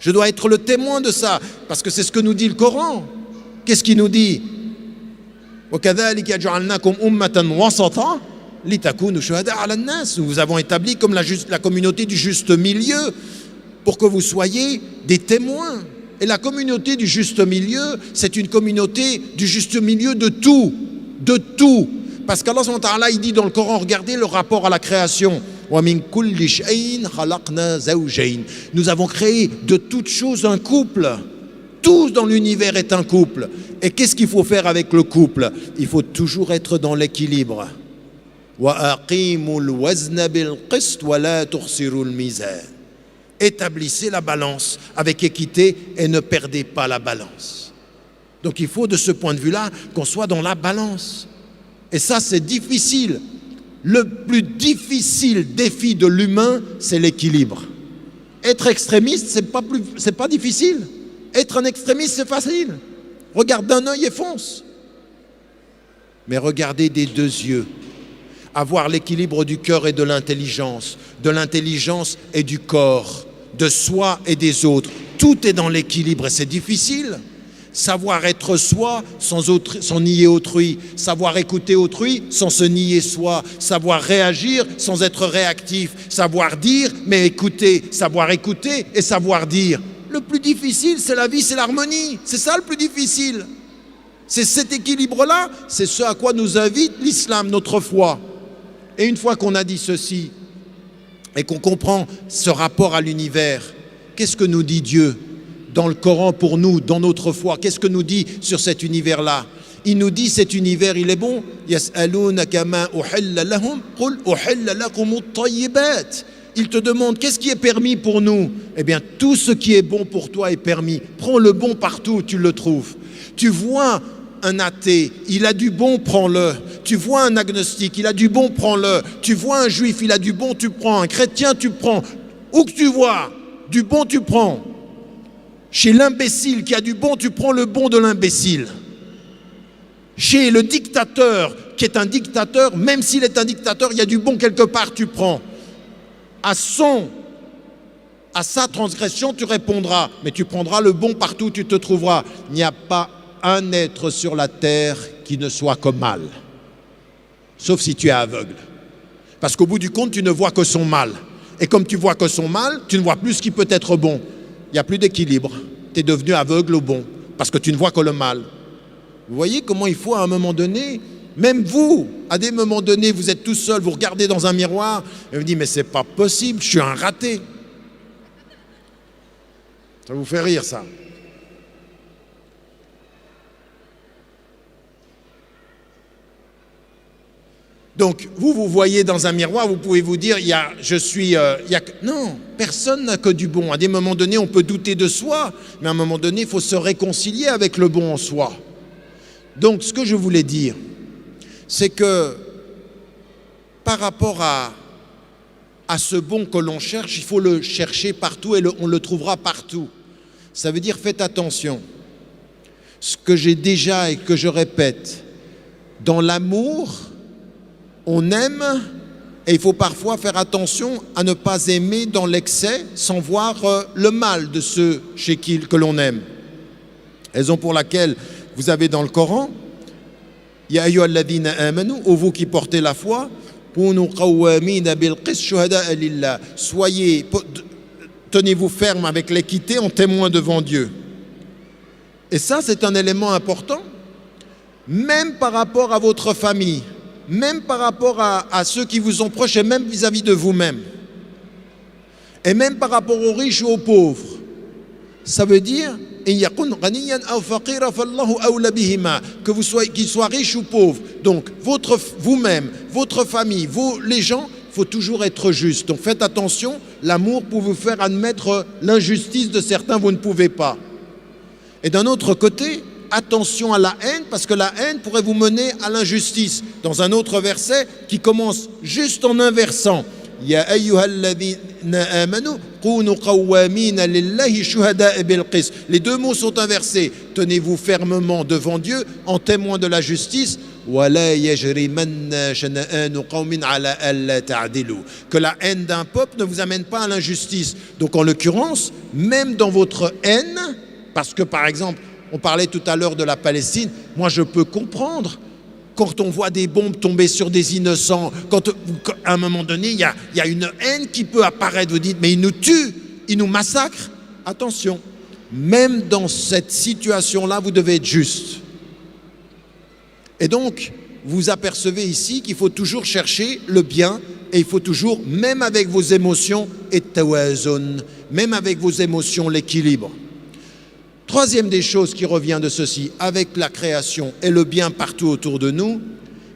Je dois être le témoin de ça, parce que c'est ce que nous dit le Coran. Qu'est-ce qu'il nous dit? وَكَذَلِكَ جَعَلْنَاكُمْ أُمَّةً وَسَطًا لِتَكُونُوا شُهَدَاءَ عَلَى النَّاسِ. Nous vous avons établi comme la communauté du juste milieu, pour que vous soyez des témoins. Et la communauté du juste milieu, c'est une communauté du juste milieu de tout. De tout. Parce qu'Allah subhanahu wa ta'ala, il dit dans le Coran, regardez le rapport à la création. وَمِن كُلِّ شَيْءٍ خَلَقْنَا زَوْجَيْنِ. Nous avons créé de toutes choses un couple. Tout dans l'univers est un couple. Et qu'est-ce qu'il faut faire avec le couple? Il faut toujours être dans l'équilibre. وَأَقِيمُوا الْوَزْنَ بِالْقِسْطِ وَلَا تُخْسِرُوا الْمِيزَانَ. Établissez la balance avec équité et ne perdez pas la balance. Donc il faut de ce point de vue-là qu'on soit dans la balance. Et ça c'est difficile. Le plus difficile défi de l'humain, c'est l'équilibre. Être extrémiste, c'est pas difficile. Être un extrémiste, c'est facile. Regarde d'un œil et fonce. Mais regardez des deux yeux. Avoir l'équilibre du cœur et de l'intelligence et du corps, de soi et des autres. Tout est dans l'équilibre et c'est difficile. Savoir être soi sans nier autrui, savoir écouter autrui sans se nier soi, savoir réagir sans être réactif, savoir dire mais écouter, savoir écouter et savoir dire. Le plus difficile, c'est la vie, c'est l'harmonie. C'est ça le plus difficile. C'est cet équilibre-là, c'est ce à quoi nous invite l'islam, notre foi. Et une fois qu'on a dit ceci et qu'on comprend ce rapport à l'univers, qu'est-ce que nous dit Dieu dans le Coran pour nous, dans notre foi? Qu'est-ce que nous dit sur cet univers-là? Il nous dit cet univers, il est bon. يَسْأَلُونَكَ مَا أُحِلَّ لَهُمْ قُلْ أُحِلَّ لَكُمُ الطَّيِّبَاتِ. Il te demande qu'est-ce qui est permis pour nous? Eh bien, tout ce qui est bon pour toi est permis. Prends le bon partout où tu le trouves. Tu vois un athée, il a du bon, prends-le. Tu vois un agnostique, il a du bon, prends-le. Tu vois un juif, il a du bon, tu prends. Un chrétien, tu prends. Où que tu vois, du bon, tu prends. Chez l'imbécile qui a du bon, tu prends le bon de l'imbécile. Chez le dictateur qui est un dictateur, même s'il est un dictateur, il y a du bon quelque part, tu prends. À sa transgression, tu répondras, mais tu prendras le bon partout où tu te trouveras. Il n'y a pas un être sur la terre qui ne soit que mal, sauf si tu es aveugle. Parce qu'au bout du compte, tu ne vois que son mal. Et comme tu vois que son mal, tu ne vois plus ce qui peut être bon. Il n'y a plus d'équilibre. Tu es devenu aveugle au bon, parce que tu ne vois que le mal. Vous voyez comment il faut à un moment donné, même vous, à des moments donnés, vous êtes tout seul, vous regardez dans un miroir, et vous dites, mais c'est pas possible, je suis un raté. Ça vous fait rire, ça? Donc, vous voyez dans un miroir, vous pouvez vous dire, non, personne n'a que du bon. À des moments donnés, on peut douter de soi, mais à un moment donné, il faut se réconcilier avec le bon en soi. Donc, ce que je voulais dire, c'est que par rapport à ce bon que l'on cherche, il faut le chercher partout et on le trouvera partout. Ça veut dire, faites attention. Ce que j'ai déjà et que je répète, dans l'amour, on aime et il faut parfois faire attention à ne pas aimer dans l'excès sans voir le mal de ceux que l'on aime. Raison pour laquelle vous avez dans le Coran, Ya ayyuhalladhina amanu, ô vous qui portez la foi, kunu qawwamina bil qist shuhada'a lillah. Tenez-vous ferme avec l'équité en témoin devant Dieu. Et ça, c'est un élément important, même par rapport à votre famille, même par rapport à ceux qui vous sont proches et même vis-à-vis de vous-même. Et même par rapport aux riches ou aux pauvres. Ça veut dire que qu'ils soient riches ou pauvres. Donc, vous-même, votre famille, les gens, il faut toujours être juste. Donc, faites attention, l'amour peut vous faire admettre l'injustice de certains, vous ne pouvez pas. Et d'un autre côté, attention à la haine, parce que la haine pourrait vous mener à l'injustice. Dans un autre verset qui commence juste en inversant. Ya ayyuhalladhina amanu kunu qawwamina lillahi shuhada'a bil qist. Les deux mots sont inversés. Tenez-vous fermement devant Dieu en témoin de la justice. وَلَا يَجْرِمَنَّ شَنَآنُ قَوْمٍ عَلَىٰ أَلَّا تَعْدِلُوا. Que la haine d'un peuple ne vous amène pas à l'injustice. Donc en l'occurrence, même dans votre haine, parce que par exemple, on parlait tout à l'heure de la Palestine, moi je peux comprendre quand on voit des bombes tomber sur des innocents, quand à un moment donné, il y a une haine qui peut apparaître, vous dites, mais ils nous tuent, ils nous massacrent. Attention, même dans cette situation-là, vous devez être juste. Et donc, vous apercevez ici qu'il faut toujours chercher le bien et il faut toujours, même avec vos émotions, et tawazun, même avec vos émotions, l'équilibre. Troisième des choses qui revient de ceci, avec la création et le bien partout autour de nous,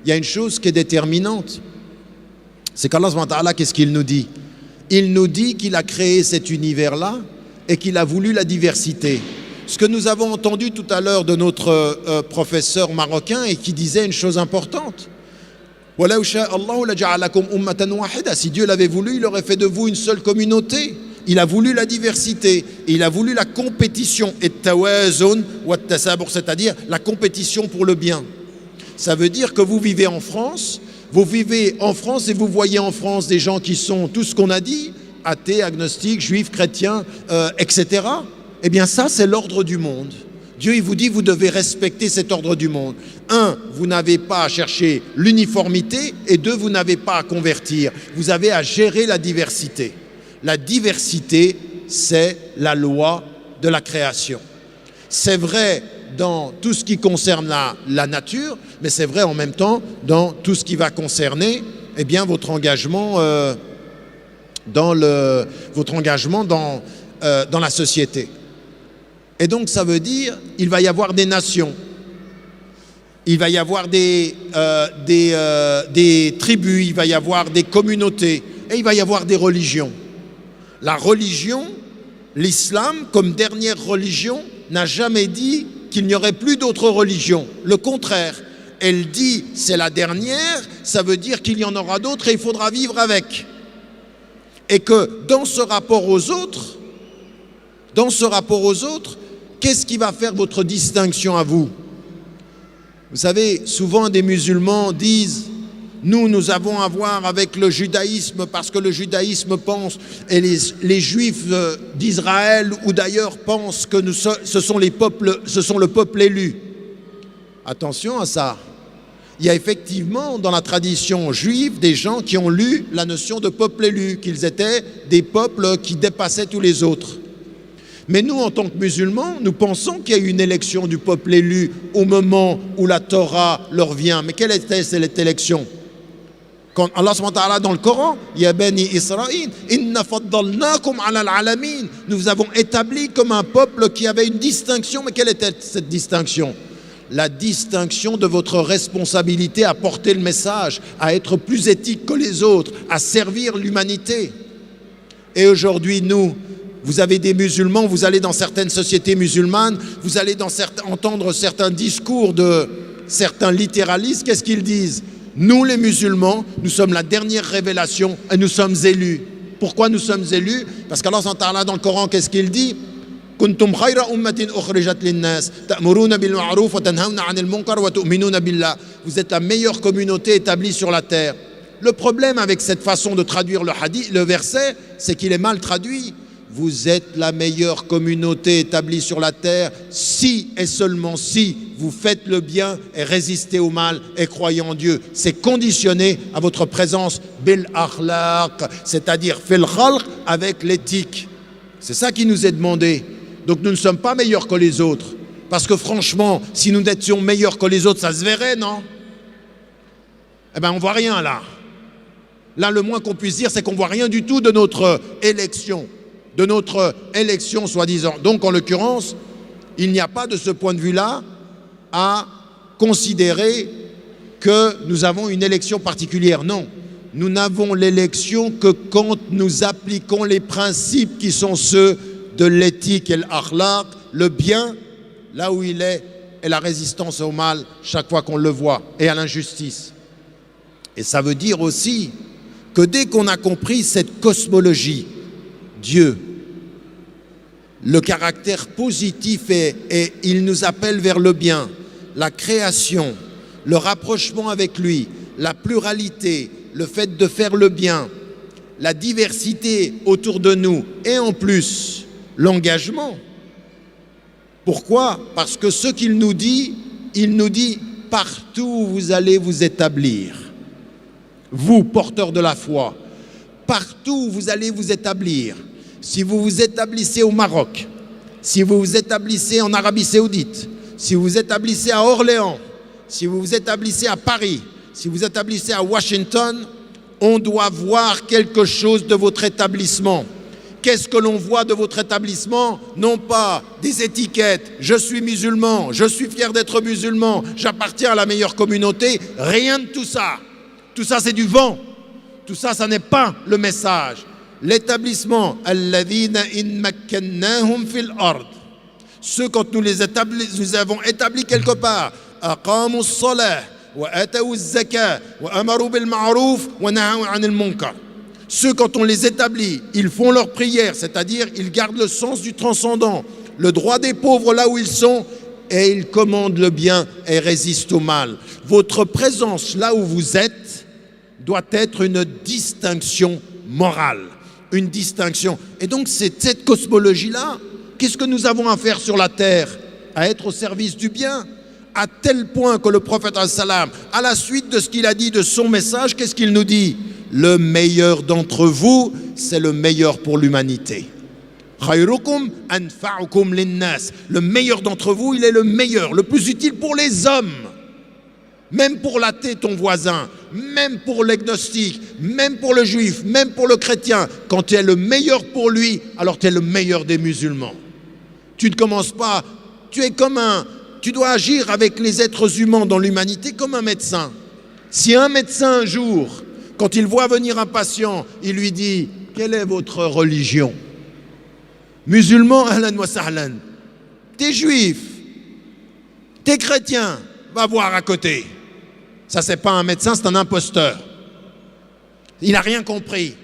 il y a une chose qui est déterminante. C'est qu'Allah subhanahu wa ta'ala, qu'est-ce qu'il nous dit? Il nous dit qu'il a créé cet univers-là et qu'il a voulu la diversité. Ce que nous avons entendu tout à l'heure de notre professeur marocain et qui disait une chose importante. Si Dieu l'avait voulu, il aurait fait de vous une seule communauté. Il a voulu la diversité, et il a voulu la compétition, et tawazun wa tasabur, c'est-à-dire la compétition pour le bien. Ça veut dire que vous vivez en France et vous voyez en France des gens qui sont tout ce qu'on a dit, athées, agnostiques, juifs, chrétiens, etc. Eh bien ça, c'est l'ordre du monde. Dieu, il vous dit, vous devez respecter cet ordre du monde. 1, vous n'avez pas à chercher l'uniformité, et 2, vous n'avez pas à convertir. Vous avez à gérer la diversité. La diversité, c'est la loi de la création. C'est vrai dans tout ce qui concerne la nature, mais c'est vrai en même temps dans tout ce qui va concerner votre engagement dans la société. Et donc ça veut dire il va y avoir des nations, il va y avoir des tribus, il va y avoir des communautés et il va y avoir des religions. La religion, l'islam, comme dernière religion, n'a jamais dit qu'il n'y aurait plus d'autres religions. Le contraire, elle dit c'est la dernière, ça veut dire qu'il y en aura d'autres et il faudra vivre avec. Et que dans ce rapport aux autres, qu'est-ce qui va faire votre distinction à vous? Vous savez, souvent des musulmans disent nous avons à voir avec le judaïsme parce que le judaïsme pense, et les juifs d'Israël ou d'ailleurs pensent que ce sont le peuple élu. Attention à ça. Il y a effectivement dans la tradition juive des gens qui ont lu la notion de peuple élu, qu'ils étaient des peuples qui dépassaient tous les autres. Mais nous, en tant que musulmans, nous pensons qu'il y a eu une élection du peuple élu au moment où la Torah leur vient. Mais quelle était cette élection? Quand Allah subhanahu wa ta'ala dans le Coran, Ya bani Israël, inna faddalnakum ala al-alamin, nous vous avons établi comme un peuple qui avait une distinction. Mais quelle était cette distinction? La distinction de votre responsabilité à porter le message, à être plus éthique que les autres, à servir l'humanité. Et aujourd'hui, vous avez des musulmans, vous allez dans certaines sociétés musulmanes, vous allez entendre certains discours de certains littéralistes, qu'est-ce qu'ils disent? Nous les musulmans, nous sommes la dernière révélation et nous sommes élus. Pourquoi nous sommes élus? Parce qu'Allah dans le Coran, qu'est-ce qu'il dit? كنتم خير أمة أخرجت للناس تأمرون بالمعروف وتنهون عن المنكر وتؤمنون بالله. Vous êtes la meilleure communauté établie sur la terre. Le problème avec cette façon de traduire le verset, c'est qu'il est mal traduit. Vous êtes la meilleure communauté établie sur la terre si et seulement si vous faites le bien et résistez au mal et croyez en Dieu. C'est conditionné à votre présence bil akhlaq, c'est-à-dire fil khalq, avec l'éthique. C'est ça qui nous est demandé. Donc nous ne sommes pas meilleurs que les autres. Parce que franchement, si nous étions meilleurs que les autres, ça se verrait, non? Eh bien, on ne voit rien là. Là, le moins qu'on puisse dire, c'est qu'on ne voit rien du tout de notre élection. Soi-disant. Donc, en l'occurrence, il n'y a pas de ce point de vue-là à considérer que nous avons une élection particulière. Non, nous n'avons l'élection que quand nous appliquons les principes qui sont ceux de l'éthique et l'akhlaq, le bien, là où il est, et la résistance au mal, chaque fois qu'on le voit, et à l'injustice. Et ça veut dire aussi que dès qu'on a compris cette cosmologie, Dieu, le caractère positif et il nous appelle vers le bien, la création, le rapprochement avec lui, la pluralité, le fait de faire le bien, la diversité autour de nous et en plus l'engagement. Pourquoi? Parce que ce qu'il nous dit partout où vous allez vous établir, vous porteurs de la foi, partout où vous allez vous établir, si vous vous établissez au Maroc, si vous vous établissez en Arabie Saoudite, si vous vous établissez à Orléans, si vous vous établissez à Paris, si vous vous établissez à Washington, on doit voir quelque chose de votre établissement. Qu'est-ce que l'on voit de votre établissement? Non pas des étiquettes, je suis musulman, je suis fier d'être musulman, j'appartiens à la meilleure communauté, rien de tout ça. Tout ça c'est du vent, tout ça, ça n'est pas le message. L'établissement, alladhina in makkannahum fil ard. Ceux quand nous avons établi quelque part, aqamu as-salah wa atawu az-zakah wa amaru bil ma'ruf wa nahaw 'anil munkar. Ceux quand on les établit, ils font leur prière, c'est-à-dire ils gardent le sens du transcendant, le droit des pauvres là où ils sont, et ils commandent le bien et résistent au mal. Votre présence là où vous êtes doit être une distinction morale. Une distinction. Et donc c'est cette cosmologie-là, qu'est-ce que nous avons à faire sur la terre? À être au service du bien, à tel point que le prophète sallam, à la suite de ce qu'il a dit de son message, qu'est-ce qu'il nous dit? Le meilleur d'entre vous, c'est le meilleur pour l'humanité. Khayrukum anfa'ukum linnas. Le meilleur d'entre vous, il est le meilleur, le plus utile pour les hommes. Même pour l'athée, ton voisin, même pour l'agnostique, même pour le juif, même pour le chrétien, quand tu es le meilleur pour lui, alors tu es le meilleur des musulmans. Tu ne commences pas, tu dois agir avec les êtres humains dans l'humanité comme un médecin. Si un médecin un jour, quand il voit venir un patient, il lui dit « Quelle est votre religion ?» Musulman, ahlan wa sahlan. T'es juif, t'es chrétien, va voir à côté. Ça, c'est pas un médecin, c'est un imposteur. Il n'a rien compris.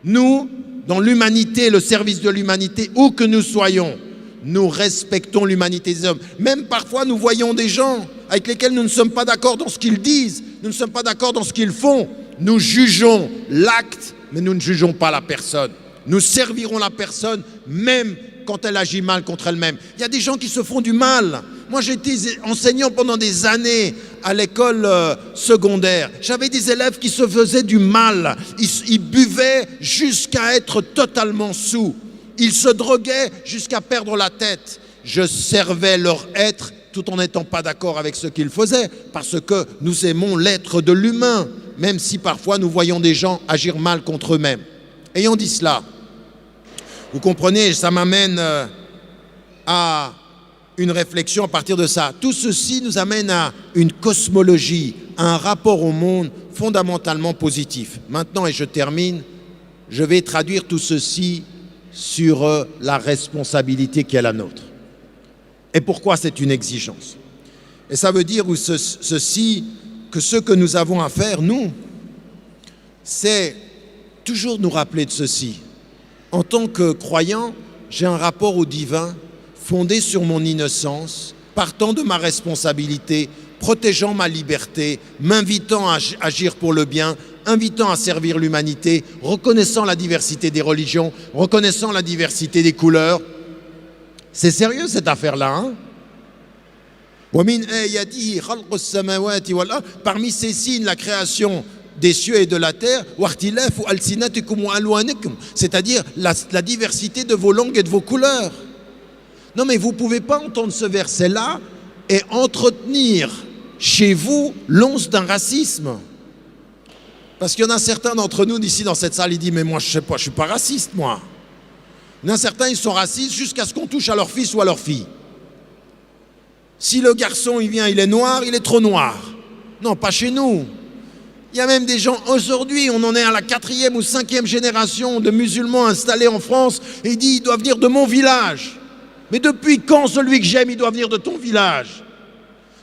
Nous, dans l'humanité, le service de l'humanité, où que nous soyons, nous respectons l'humanité des hommes. Même parfois, nous voyons des gens avec lesquels nous ne sommes pas d'accord dans ce qu'ils disent, nous ne sommes pas d'accord dans ce qu'ils font. Nous jugeons l'acte, mais nous ne jugeons pas la personne. Nous servirons la personne, même quand elle agit mal contre elle-même. Il y a des gens qui se font du mal. Moi, j'étais enseignant pendant des années à l'école secondaire. J'avais des élèves qui se faisaient du mal. Ils buvaient jusqu'à être totalement saouls. Ils se droguaient jusqu'à perdre la tête. Je servais leur être tout en n'étant pas d'accord avec ce qu'ils faisaient, parce que nous aimons l'être de l'humain, même si parfois nous voyons des gens agir mal contre eux-mêmes. Ayant dit cela, vous comprenez, ça m'amène à une réflexion à partir de ça. Tout ceci nous amène à une cosmologie, à un rapport au monde fondamentalement positif. Maintenant, et je termine, je vais traduire tout ceci sur la responsabilité qui est la nôtre. Et pourquoi c'est une exigence? Et ça veut dire ceci, que ce que nous avons à faire, nous, c'est toujours nous rappeler de ceci. En tant que croyant, j'ai un rapport au divin fondé sur mon innocence, partant de ma responsabilité, protégeant ma liberté, m'invitant à agir pour le bien, invitant à servir l'humanité, reconnaissant la diversité des religions, reconnaissant la diversité des couleurs. C'est sérieux cette affaire-là, hein? Parmi ces signes, la création des cieux et de la terre, c'est-à-dire la diversité de vos langues et de vos couleurs. Non mais vous ne pouvez pas entendre ce verset-là et entretenir chez vous l'once d'un racisme. Parce qu'il y en a certains d'entre nous d'ici dans cette salle, ils disent « Mais moi je sais pas, je ne suis pas raciste moi ». Il y en a certains, ils sont racistes jusqu'à ce qu'on touche à leur fils ou à leur fille. Si le garçon il vient, il est noir, il est trop noir. Non, pas chez nous. Il y a même des gens, aujourd'hui, on en est à la 4e ou 5e génération de musulmans installés en France, et il dit, il doit venir de mon village. Mais depuis quand celui que j'aime, il doit venir de ton village?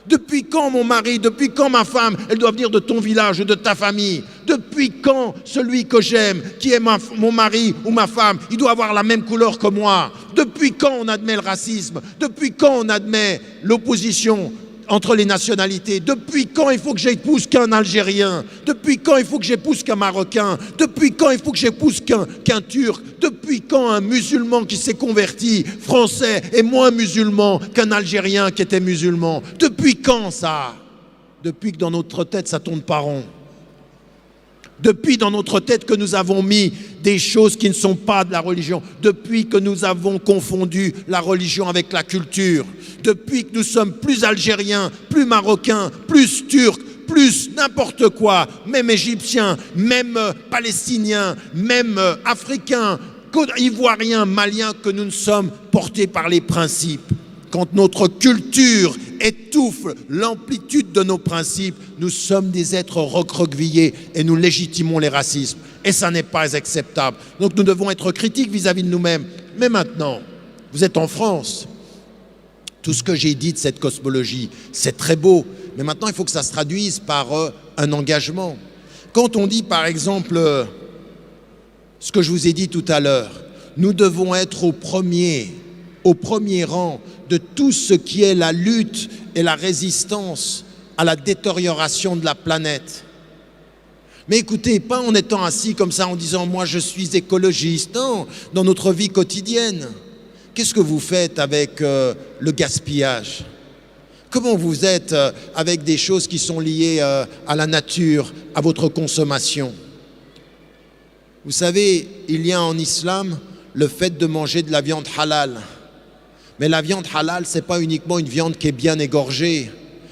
Depuis quand mon mari, depuis quand ma femme, elle doit venir de ton village ou de ta famille? Depuis quand celui que j'aime, qui est mon mari ou ma femme, il doit avoir la même couleur que moi? Depuis quand on admet le racisme? Depuis quand on admet l'opposition entre les nationalités. Depuis quand il faut que j'épouse qu'un Algérien? Depuis quand il faut que j'épouse qu'un Marocain? Depuis quand il faut que j'épouse qu'un Turc? Depuis quand un musulman qui s'est converti, français, est moins musulman qu'un Algérien qui était musulman? Depuis quand ça? Depuis que dans notre tête, ça tourne pas rond. Depuis dans notre tête que nous avons mis des choses qui ne sont pas de la religion, depuis que nous avons confondu la religion avec la culture, depuis que nous sommes plus algériens, plus marocains, plus turcs, plus n'importe quoi, même égyptiens, même palestiniens, même africains, ivoiriens, maliens, que nous ne sommes portés par les principes. Quand notre culture étouffe l'amplitude de nos principes, nous sommes des êtres recroquevillés et nous légitimons les racismes. Et ça n'est pas acceptable. Donc nous devons être critiques vis-à-vis de nous-mêmes. Mais maintenant, vous êtes en France. Tout ce que j'ai dit de cette cosmologie, c'est très beau. Mais maintenant, il faut que ça se traduise par un engagement. Quand on dit, par exemple, ce que je vous ai dit tout à l'heure, nous devons être au premier rang de tout ce qui est la lutte et la résistance à la détérioration de la planète. Mais écoutez, pas en étant assis comme ça en disant « moi je suis écologiste », non, dans notre vie quotidienne. Qu'est-ce que vous faites avec le gaspillage? Comment vous êtes avec des choses qui sont liées à la nature, à votre consommation? Vous savez, il y a en islam le fait de manger de la viande halal. Mais la viande halal, ce n'est pas uniquement une viande qui est bien égorgée.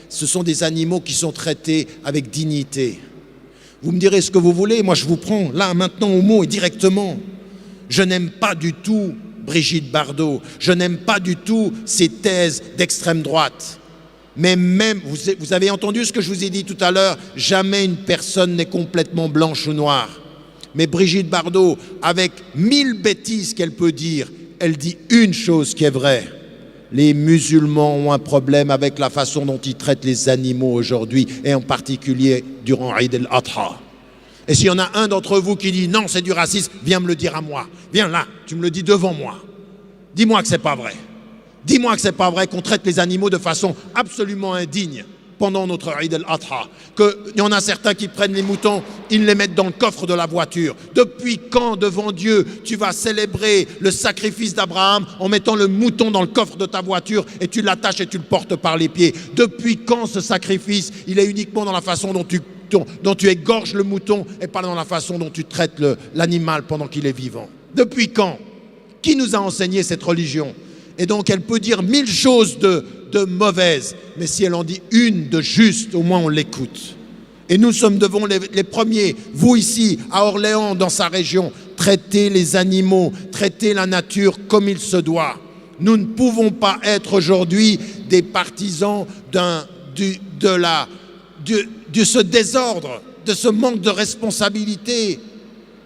Ce sont des animaux qui sont traités avec dignité. Vous me direz ce que vous voulez, moi je vous prends là maintenant au mot et directement. Je n'aime pas du tout Brigitte Bardot, je n'aime pas du tout ces thèses d'extrême droite. Mais même, vous avez entendu ce que je vous ai dit tout à l'heure, jamais une personne n'est complètement blanche ou noire. Mais Brigitte Bardot, avec 1000 bêtises qu'elle peut dire, elle dit une chose qui est vraie. Les musulmans ont un problème avec la façon dont ils traitent les animaux aujourd'hui, et en particulier durant Eid al-Adha. Et s'il y en a un d'entre vous qui dit non, c'est du racisme, viens me le dire à moi. Viens là, tu me le dis devant moi. Dis-moi que c'est pas vrai. Dis-moi que c'est pas vrai qu'on traite les animaux de façon absolument indigne pendant notre Eid al-Adha. Qu'il y en a certains qui prennent les moutons, ils les mettent dans le coffre de la voiture. Depuis quand, devant Dieu, tu vas célébrer le sacrifice d'Abraham en mettant le mouton dans le coffre de ta voiture et tu l'attaches et tu le portes par les pieds? Depuis quand ce sacrifice, il est uniquement dans la façon dont tu égorges le mouton et pas dans la façon dont tu traites l'animal pendant qu'il est vivant? Depuis quand? Qui nous a enseigné cette religion? Et donc elle peut dire 1000 choses de mauvaises, mais si elle en dit une de juste, au moins on l'écoute. Et nous devons les premiers, vous ici, à Orléans, dans sa région, traiter les animaux, traiter la nature comme il se doit. Nous ne pouvons pas être aujourd'hui des partisans de ce désordre, de ce manque de responsabilité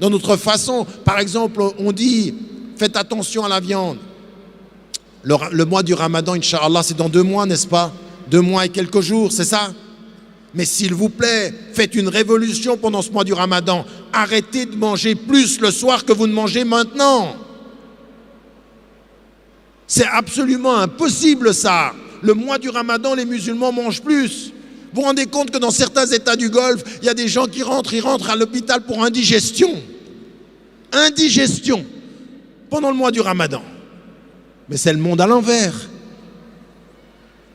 dans notre façon. Par exemple, on dit, faites attention à la viande. Le mois du Ramadan, Inch'Allah, c'est dans 2 mois, n'est-ce pas? 2 mois et quelques jours, c'est ça? Mais s'il vous plaît, faites une révolution pendant ce mois du Ramadan. Arrêtez de manger plus le soir que vous ne mangez maintenant. C'est absolument impossible ça. Le mois du Ramadan, les musulmans mangent plus. Vous vous rendez compte que dans certains États du Golfe, il y a des gens qui rentrent à l'hôpital pour indigestion. Indigestion. Pendant le mois du Ramadan. Mais c'est le monde à l'envers.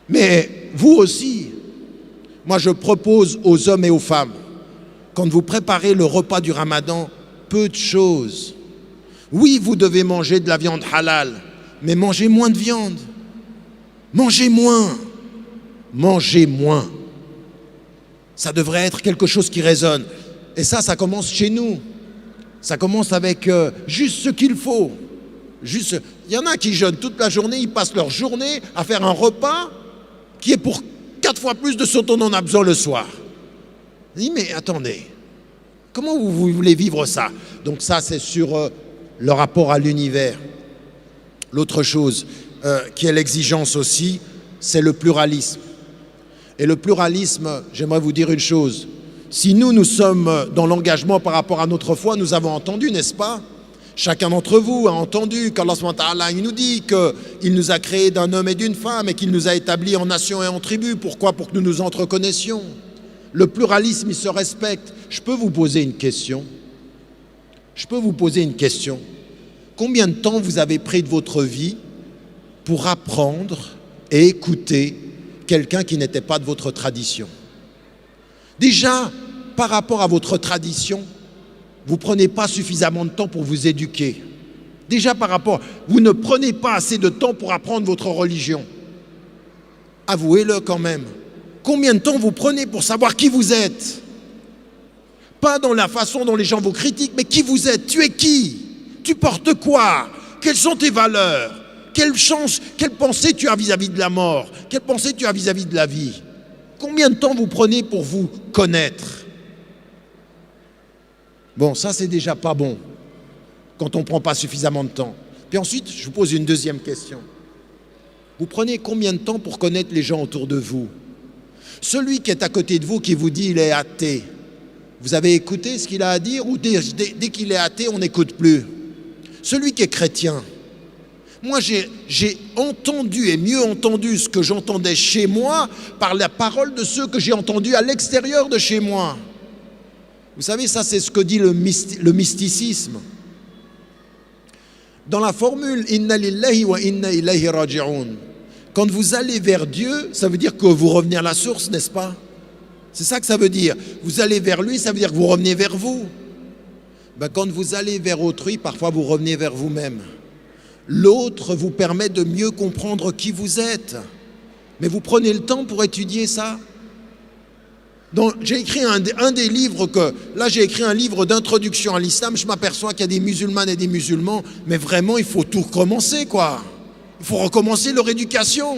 Mais vous aussi, moi je propose aux hommes et aux femmes, quand vous préparez le repas du Ramadan, peu de choses. Oui, vous devez manger de la viande halal, mais mangez moins de viande. Mangez moins. Mangez moins. Ça devrait être quelque chose qui résonne. Et ça commence chez nous. Ça commence avec juste ce qu'il faut. Il y en a qui jeûnent toute la journée, ils passent leur journée à faire un repas qui est pour 4 fois plus de ce dont on a besoin le soir. Je dis, mais attendez, comment vous voulez vivre ça? Donc ça, c'est sur le rapport à l'univers. L'autre chose qui est l'exigence aussi, c'est le pluralisme. Et le pluralisme, j'aimerais vous dire une chose. Si nous sommes dans l'engagement par rapport à notre foi, nous avons entendu, n'est-ce pas, Chacun d'entre vous a entendu qu'Allah subhanahu wa ta'ala, il nous dit qu'il nous a créés d'un homme et d'une femme et qu'il nous a établis en nations et en tribus. Pourquoi? Pour que nous nous entreconnaissions. Le pluralisme, il se respecte. Je peux vous poser une question? Combien de temps vous avez pris de votre vie pour apprendre et écouter quelqu'un qui n'était pas de votre tradition? Déjà, par rapport à votre tradition, vous ne prenez pas suffisamment de temps pour vous éduquer. Déjà vous ne prenez pas assez de temps pour apprendre votre religion. Avouez-le quand même. Combien de temps vous prenez pour savoir qui vous êtes? Pas dans la façon dont les gens vous critiquent, mais qui vous êtes? Tu es qui? Tu portes quoi? Quelles sont tes valeurs? Quelle pensée tu as vis-à-vis de la mort? Quelle pensée tu as vis-à-vis de la vie? Combien de temps vous prenez pour vous connaître? Bon, ça c'est déjà pas bon, quand on ne prend pas suffisamment de temps. Puis ensuite, je vous pose une deuxième question. Vous prenez combien de temps pour connaître les gens autour de vous? Celui qui est à côté de vous, qui vous dit il est athée, vous avez écouté ce qu'il a à dire, ou dès qu'il est athée, on n'écoute plus? Celui qui est chrétien, moi j'ai entendu et mieux entendu ce que j'entendais chez moi par la parole de ceux que j'ai entendus à l'extérieur de chez moi. Vous savez, ça c'est ce que dit le mysticisme. Dans la formule « Inna lillahi wa inna ilayhi raji'un », quand vous allez vers Dieu, ça veut dire que vous revenez à la source, n'est-ce pas? C'est ça que ça veut dire. Vous allez vers lui, ça veut dire que vous revenez vers vous. Ben, quand vous allez vers autrui, parfois vous revenez vers vous-même. L'autre vous permet de mieux comprendre qui vous êtes. Mais vous prenez le temps pour étudier ça? J'ai écrit un des livres j'ai écrit un livre d'introduction à l'islam. Je m'aperçois qu'il y a des musulmanes et des musulmans, mais vraiment il faut tout recommencer, quoi. Il faut recommencer leur éducation.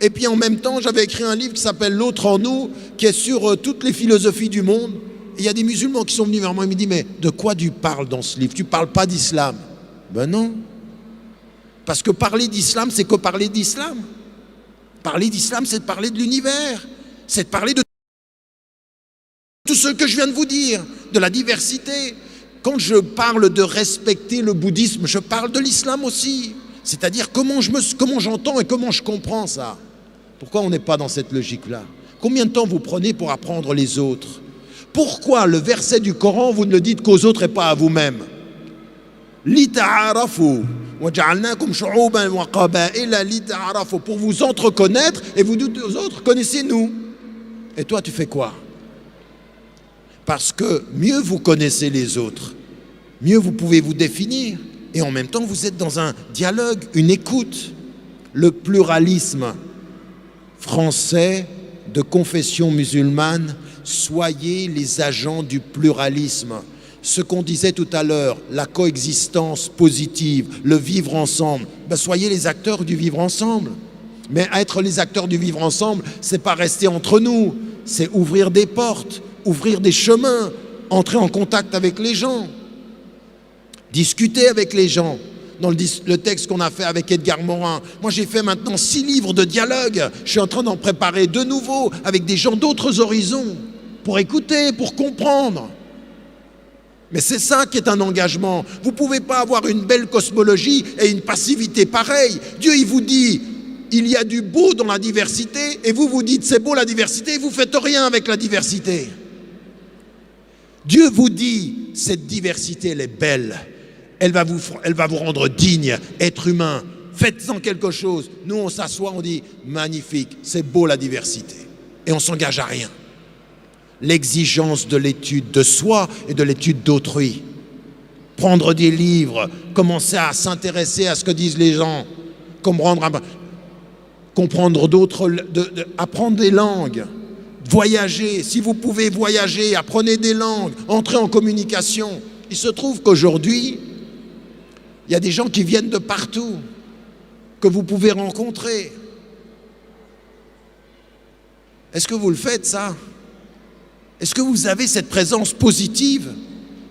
Et puis en même temps, j'avais écrit un livre qui s'appelle L'autre en nous, qui est sur toutes les philosophies du monde. Et il y a des musulmans qui sont venus vers moi et me disent, mais de quoi tu parles dans ce livre? Tu ne parles pas d'islam? Ben non. Parce que parler d'islam, c'est que parler d'islam. Parler d'islam, c'est de parler de l'univers. C'est de parler de tout ce que je viens de vous dire, de la diversité. Quand je parle de respecter le bouddhisme, je parle de l'islam aussi. C'est-à-dire comment j'entends et comment je comprends ça. Pourquoi on n'est pas dans cette logique-là? Combien de temps vous prenez pour apprendre les autres? Pourquoi le verset du Coran, vous ne le dites qu'aux autres et pas à vous-même? Lita'arafu wa ja'alnakum shu'uban wa qaba'ila lita'arafu, pour vous entreconnaître, et vous dites aux autres, connaissez-nous. Et toi, tu fais quoi? Parce que mieux vous connaissez les autres, mieux vous pouvez vous définir. Et en même temps, vous êtes dans un dialogue, une écoute. Le pluralisme français de confession musulmane, soyez les agents du pluralisme. Ce qu'on disait tout à l'heure, la coexistence positive, le vivre ensemble, soyez les acteurs du vivre ensemble. Mais être les acteurs du vivre ensemble, c'est pas rester entre nous, c'est ouvrir des portes, ouvrir des chemins, entrer en contact avec les gens, discuter avec les gens. Dans le texte qu'on a fait avec Edgar Morin, moi j'ai fait maintenant 6 livres de dialogue, je suis en train d'en préparer 2 nouveaux avec des gens d'autres horizons, pour écouter, pour comprendre. Mais c'est ça qui est un engagement. Vous ne pouvez pas avoir une belle cosmologie et une passivité pareille. Dieu, il vous dit, il y a du beau dans la diversité, et vous vous dites, c'est beau la diversité, et vous ne faites rien avec la diversité. Dieu vous dit, cette diversité, elle est belle. Elle va vous rendre digne, être humain. Faites-en quelque chose. Nous, on s'assoit, on dit, magnifique, c'est beau la diversité. Et on ne s'engage à rien. L'exigence de l'étude de soi et de l'étude d'autrui. Prendre des livres, commencer à s'intéresser à ce que disent les gens, comprendre d'autres, apprendre des langues, voyager. Si vous pouvez voyager, apprenez des langues, entrez en communication. Il se trouve qu'aujourd'hui, il y a des gens qui viennent de partout, que vous pouvez rencontrer. Est-ce que vous le faites, ça? Est-ce que vous avez cette présence positive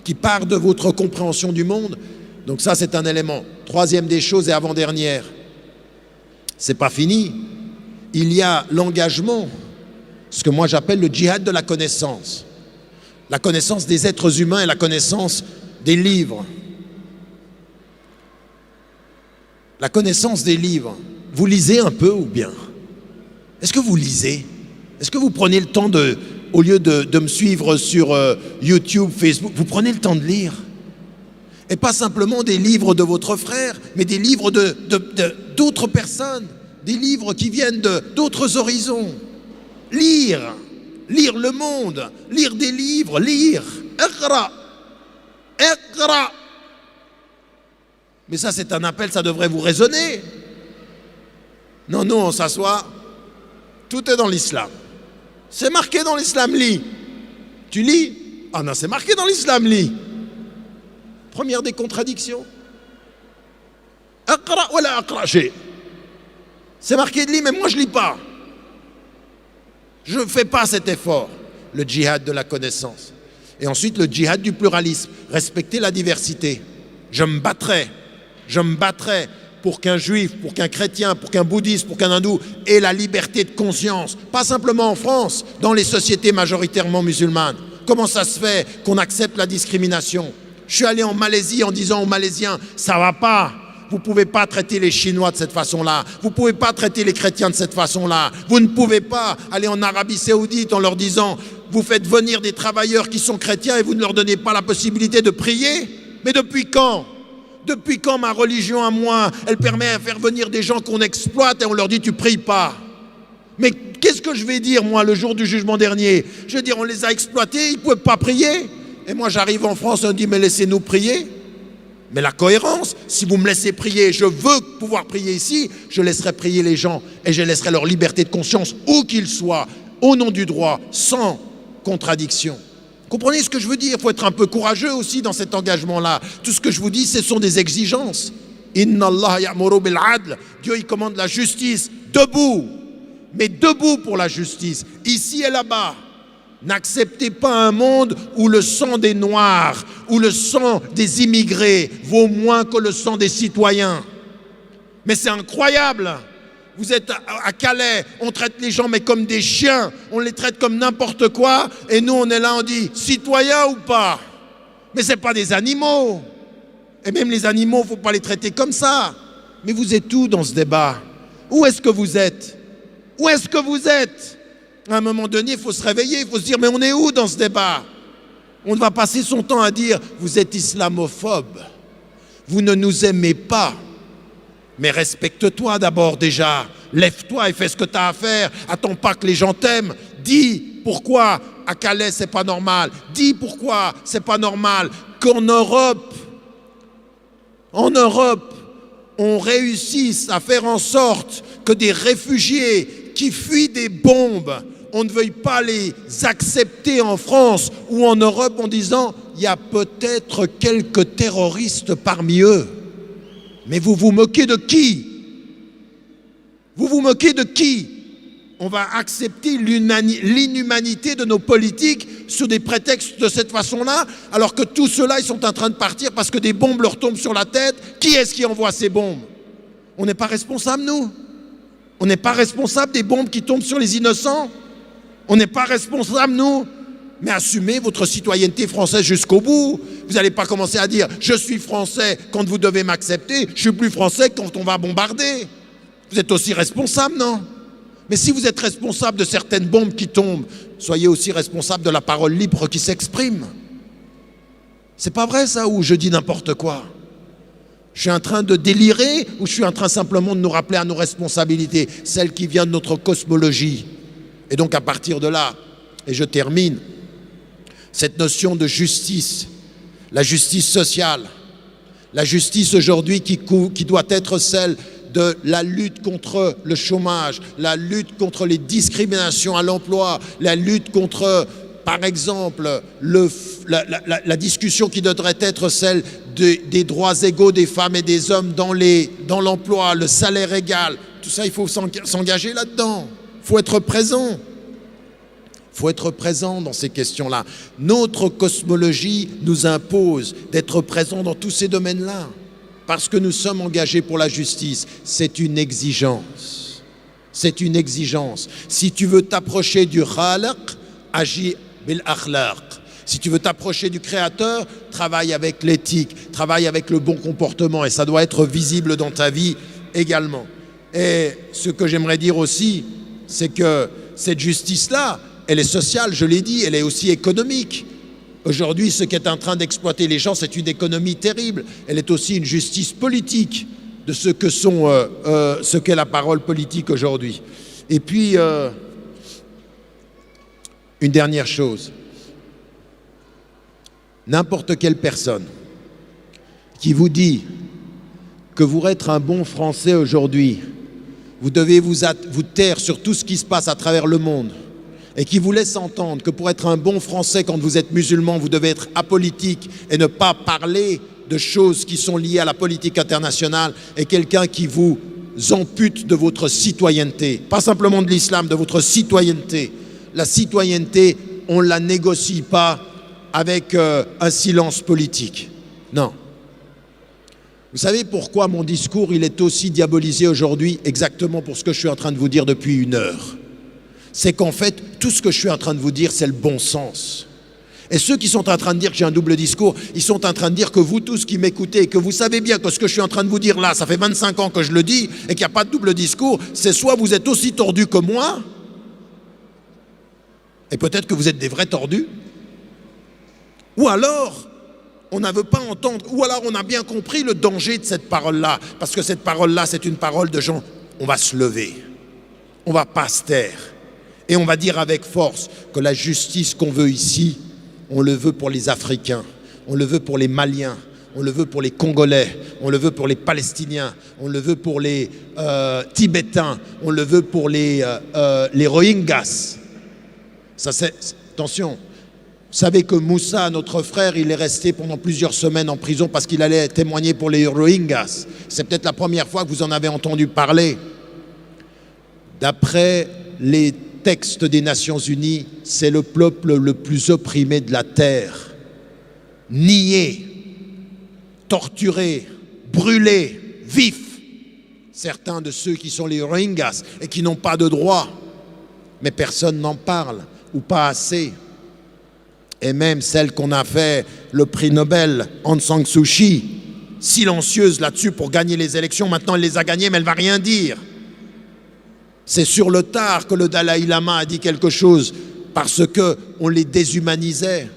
qui part de votre compréhension du monde? Donc ça, c'est un élément. Troisième des choses et avant-dernière, c'est pas fini. Il y a l'engagement, ce que moi j'appelle le djihad de la connaissance. La connaissance des êtres humains et la connaissance des livres. La connaissance des livres. Vous lisez un peu ou bien? Est-ce que vous lisez? Est-ce que vous prenez le temps de, au lieu de me suivre sur YouTube, Facebook, vous prenez le temps de lire? Et pas simplement des livres de votre frère, mais des livres d'autres personnes, des livres qui viennent d'autres horizons. Lire le monde, lire des livres, lire. Iqra. Mais ça, c'est un appel, ça devrait vous résonner. Non, nous, on s'assoit, tout est dans l'islam. C'est marqué dans l'islam, lis. Tu lis? Ah non, c'est marqué dans l'islam, lis. Première des contradictions. Aqra ou la aqra shay. C'est marqué de lis, mais moi je lis pas. Je ne fais pas cet effort. Le djihad de la connaissance. Et ensuite le djihad du pluralisme. Respecter la diversité. Je me battrai pour qu'un juif, pour qu'un chrétien, pour qu'un bouddhiste, pour qu'un hindou ait la liberté de conscience. Pas simplement en France, dans les sociétés majoritairement musulmanes. Comment ça se fait qu'on accepte la discrimination? Je suis allé en Malaisie en disant aux Malaisiens, ça va pas. Vous ne pouvez pas traiter les Chinois de cette façon-là. Vous ne pouvez pas traiter les chrétiens de cette façon-là. Vous ne pouvez pas aller en Arabie Saoudite en leur disant, vous faites venir des travailleurs qui sont chrétiens et vous ne leur donnez pas la possibilité de prier. Mais depuis quand? Depuis quand ma religion à moi, elle permet à faire venir des gens qu'on exploite et on leur dit tu pries pas? Mais qu'est-ce que je vais dire moi le jour du jugement dernier? Je vais dire on les a exploités, ils ne pouvaient pas prier. Et moi j'arrive en France et on dit mais laissez-nous prier. Mais la cohérence, si vous me laissez prier, je veux pouvoir prier ici, je laisserai prier les gens et je laisserai leur liberté de conscience où qu'ils soient, au nom du droit, sans contradiction. Comprenez ce que je veux dire? Il faut être un peu courageux aussi dans cet engagement-là. Tout ce que je vous dis, ce sont des exigences. Inna Allah ya'muru bil adl. Dieu, il commande la justice. Debout. Mais debout pour la justice. Ici et là-bas. N'acceptez pas un monde où le sang des Noirs, où le sang des immigrés vaut moins que le sang des citoyens. Mais c'est incroyable. Vous êtes à Calais, on traite les gens mais comme des chiens, on les traite comme n'importe quoi, et nous on est là, on dit citoyens ou pas? Mais ce n'est pas des animaux. Et même les animaux, il ne faut pas les traiter comme ça. Mais vous êtes où dans ce débat? Où est-ce que vous êtes? Où est-ce que vous êtes? À un moment donné, il faut se réveiller, il faut se dire mais on est où dans ce débat? On va passer son temps à dire vous êtes islamophobe, vous ne nous aimez pas. Mais respecte-toi d'abord déjà, lève-toi et fais ce que tu as à faire, attends pas que les gens t'aiment, dis pourquoi à Calais c'est pas normal, dis pourquoi c'est pas normal qu'en Europe, on réussisse à faire en sorte que des réfugiés qui fuient des bombes, on ne veuille pas les accepter en France ou en Europe en disant il y a peut-être quelques terroristes parmi eux. Mais vous vous moquez de qui? Vous vous moquez de qui? On va accepter l'inhumanité de nos politiques sur des prétextes de cette façon-là, alors que tous ceux-là, ils sont en train de partir parce que des bombes leur tombent sur la tête. Qui est-ce qui envoie ces bombes? On n'est pas responsable, nous? On n'est pas responsable des bombes qui tombent sur les innocents? On n'est pas responsable, nous? Mais assumez votre citoyenneté française jusqu'au bout. Vous n'allez pas commencer à dire « je suis français quand vous devez m'accepter, je suis plus français quand on va bombarder ». Vous êtes aussi responsable, non? Mais si vous êtes responsable de certaines bombes qui tombent, soyez aussi responsable de la parole libre qui s'exprime. C'est pas vrai ça, ou je dis n'importe quoi? Je suis en train de délirer ou je suis en train simplement de nous rappeler à nos responsabilités, celles qui viennent de notre cosmologie? Et donc à partir de là, et je termine, cette notion de justice, la justice sociale, la justice aujourd'hui qui doit être celle de la lutte contre le chômage, la lutte contre les discriminations à l'emploi, la lutte contre, par exemple, la discussion qui devrait être celle des droits égaux des femmes et des hommes dans l'emploi, le salaire égal. Tout ça, il faut s'engager là-dedans. Il faut être présent. Il faut être présent dans ces questions-là. Notre cosmologie nous impose d'être présent dans tous ces domaines-là. Parce que nous sommes engagés pour la justice. C'est une exigence. C'est une exigence. Si tu veux t'approcher du khalaq, agis bil akhlaq. Si tu veux t'approcher du Créateur, travaille avec l'éthique, travaille avec le bon comportement et ça doit être visible dans ta vie également. Et ce que j'aimerais dire aussi, c'est que cette justice-là, elle est sociale, je l'ai dit, elle est aussi économique. Aujourd'hui, ce qui est en train d'exploiter les gens, c'est une économie terrible. Elle est aussi une justice politique de ce qu'est la parole politique aujourd'hui. Et puis, une dernière chose. N'importe quelle personne qui vous dit que pour être un bon Français aujourd'hui, vous devez vous taire sur tout ce qui se passe à travers le monde et qui vous laisse entendre que pour être un bon Français, quand vous êtes musulman, vous devez être apolitique et ne pas parler de choses qui sont liées à la politique internationale, et quelqu'un qui vous ampute de votre citoyenneté, pas simplement de l'islam, de votre citoyenneté. La citoyenneté, on ne la négocie pas avec un silence politique. Non. Vous savez pourquoi mon discours il est aussi diabolisé aujourd'hui? Exactement pour ce que je suis en train de vous dire depuis 1 heure. C'est qu'en fait, tout ce que je suis en train de vous dire, c'est le bon sens. Et ceux qui sont en train de dire que j'ai un double discours, ils sont en train de dire que vous tous qui m'écoutez, et que vous savez bien que ce que je suis en train de vous dire là, ça fait 25 ans que je le dis, et qu'il n'y a pas de double discours, c'est soit vous êtes aussi tordus que moi, et peut-être que vous êtes des vrais tordus, ou alors, on ne veut pas entendre, ou alors on a bien compris le danger de cette parole-là, parce que cette parole-là, c'est une parole de gens, on va se lever, on ne va pas se taire, et on va dire avec force que la justice qu'on veut ici, on le veut pour les Africains, on le veut pour les Maliens, on le veut pour les Congolais, on le veut pour les Palestiniens, on le veut pour les Tibétains, on le veut pour les Rohingyas. Ça, attention. Vous savez que Moussa, notre frère, il est resté pendant plusieurs semaines en prison parce qu'il allait témoigner pour les Rohingyas. C'est peut-être la première fois que vous en avez entendu parler. D'après les textes des Nations Unies, c'est le peuple le plus opprimé de la terre. Nié, torturé, brûlé, vif. Certains de ceux qui sont les Rohingyas et qui n'ont pas de droit. Mais personne n'en parle, ou pas assez. Et même celle qu'on a fait le prix Nobel, Aung San Suu Kyi, silencieuse là-dessus pour gagner les élections. Maintenant, elle les a gagnées, mais elle ne va rien dire. C'est sur le tard que le Dalai Lama a dit quelque chose parce qu'on les déshumanisait.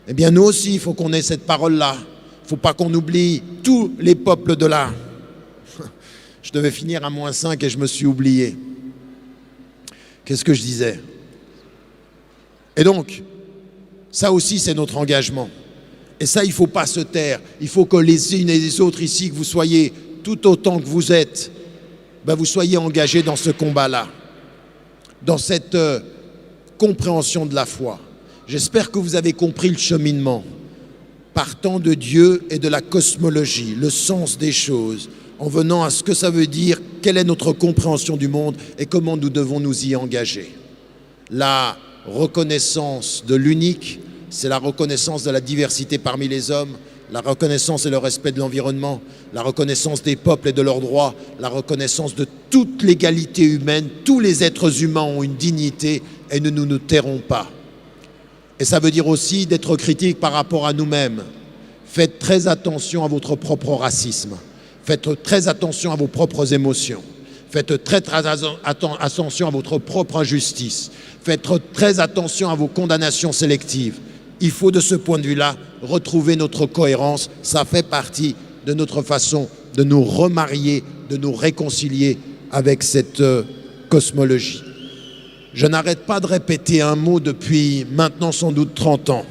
Eh bien, nous aussi, il faut qu'on ait cette parole-là. Il ne faut pas qu'on oublie tous les peuples de là. Je devais finir à -5 et je me suis oublié. Qu'est-ce que je disais? Et donc, ça aussi, c'est notre engagement. Et ça, il ne faut pas se taire. Il faut que les unes et les autres ici, que vous soyez tout autant que vous êtes, vous soyez engagés dans ce combat-là, dans cette compréhension de la foi. J'espère que vous avez compris le cheminement, partant de Dieu et de la cosmologie, le sens des choses, en venant à ce que ça veut dire, quelle est notre compréhension du monde et comment nous devons nous y engager. La reconnaissance de l'unique, c'est la reconnaissance de la diversité parmi les hommes, la reconnaissance et le respect de l'environnement, la reconnaissance des peuples et de leurs droits, la reconnaissance de toute l'égalité humaine. Tous les êtres humains ont une dignité et nous ne nous tairons pas. Et ça veut dire aussi d'être critique par rapport à nous-mêmes. Faites très attention à votre propre racisme. Faites très attention à vos propres émotions. Faites très attention à votre propre injustice. Faites très attention à vos condamnations sélectives. Il faut de ce point de vue-là retrouver notre cohérence. Ça fait partie de notre façon de nous remarier, de nous réconcilier avec cette cosmologie. Je n'arrête pas de répéter un mot depuis maintenant sans doute 30 ans.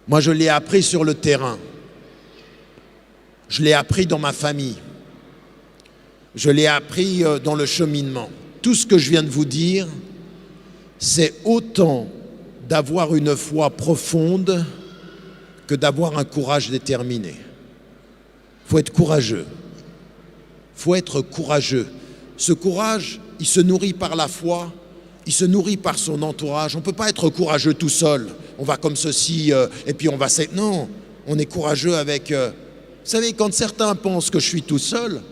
Moi, je l'ai appris sur le terrain. Je l'ai appris dans ma famille. Je l'ai appris dans le cheminement. Tout ce que je viens de vous dire, c'est autant d'avoir une foi profonde que d'avoir un courage déterminé. Il faut être courageux. Il faut être courageux. Ce courage, il se nourrit par la foi, il se nourrit par son entourage. On ne peut pas être courageux tout seul. On va comme ceci et puis on va... Non, on est courageux avec... Vous savez, quand certains pensent que je suis tout seul,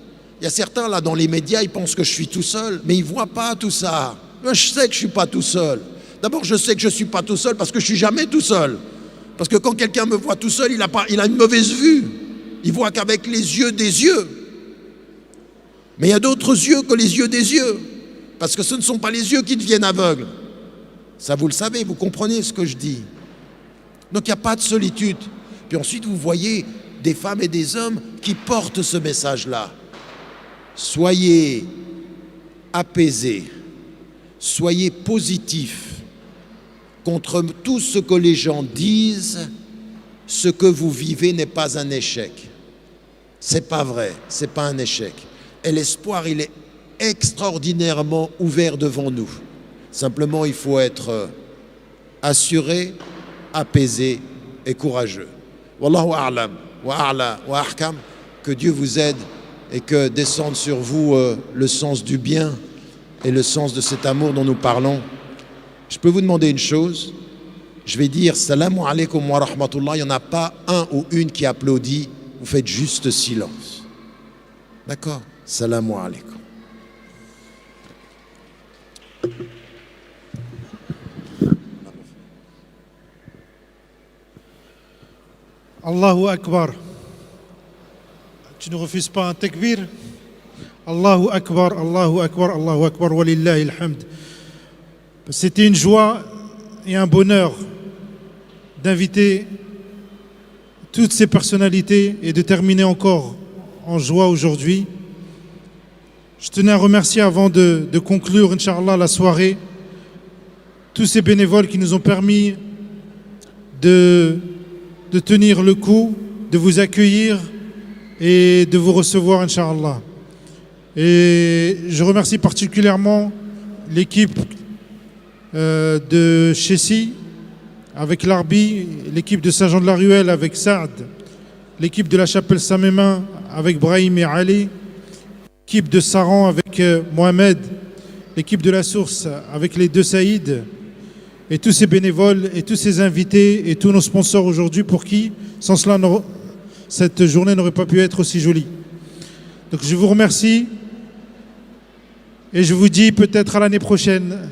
il y a certains là dans les médias, ils pensent que je suis tout seul, mais ils ne voient pas tout ça. Moi, je sais que je ne suis pas tout seul. D'abord, je sais que je ne suis pas tout seul parce que je ne suis jamais tout seul. Parce que quand quelqu'un me voit tout seul, il a une mauvaise vue. Il voit qu'avec les yeux des yeux. Mais il y a d'autres yeux que les yeux des yeux. Parce que ce ne sont pas les yeux qui deviennent aveugles. Ça, vous le savez, vous comprenez ce que je dis. Donc, il n'y a pas de solitude. Puis ensuite, vous voyez des femmes et des hommes qui portent ce message-là. Soyez apaisés, soyez positifs contre tout ce que les gens disent. Ce que vous vivez n'est pas un échec. C'est pas vrai, c'est pas un échec. Et l'espoir, il est extraordinairement ouvert devant nous. Simplement, il faut être assuré, apaisé et courageux. Wallahu a'lam, wa a'la, wa ahkam. Que Dieu vous aide et que descende sur vous le sens du bien et le sens de cet amour dont nous parlons. Je peux vous demander une chose. Je vais dire Salamu alaykum wa rahmatullah. Il n'y en a pas un ou une qui applaudit. Vous faites juste silence. D'accord? Salamu alaykum. Allahu Akbar. Tu ne refuses pas un takbir? Allahu Akbar, Allahu Akbar, Allahu Akbar, walillahi alhamd. C'était une joie et un bonheur d'inviter toutes ces personnalités et de terminer encore en joie aujourd'hui. Je tenais à remercier avant de conclure, Inch'Allah, la soirée, tous ces bénévoles qui nous ont permis de tenir le coup, de vous accueillir et de vous recevoir, Inch'Allah. Et je remercie particulièrement l'équipe de Chessy avec l'Arbi, l'équipe de Saint-Jean-de-la-Ruelle avec Saad, l'équipe de la Chapelle Saint-Mémin avec Brahim et Ali, l'équipe de Saran avec Mohamed, l'équipe de la Source avec les deux Saïd, et tous ces bénévoles et tous ces invités et tous nos sponsors aujourd'hui pour qui, sans cela, cette journée n'aurait pas pu être aussi jolie. Donc je vous remercie et je vous dis peut-être à l'année prochaine,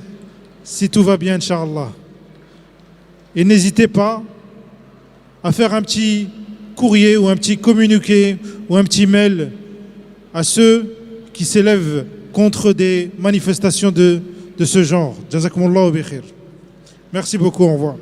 si tout va bien, Inch'Allah. Et n'hésitez pas à faire un petit courrier ou un petit communiqué ou un petit mail à ceux qui s'élèvent contre des manifestations de ce genre. Jazakumullahu bi khair. Merci beaucoup, au revoir.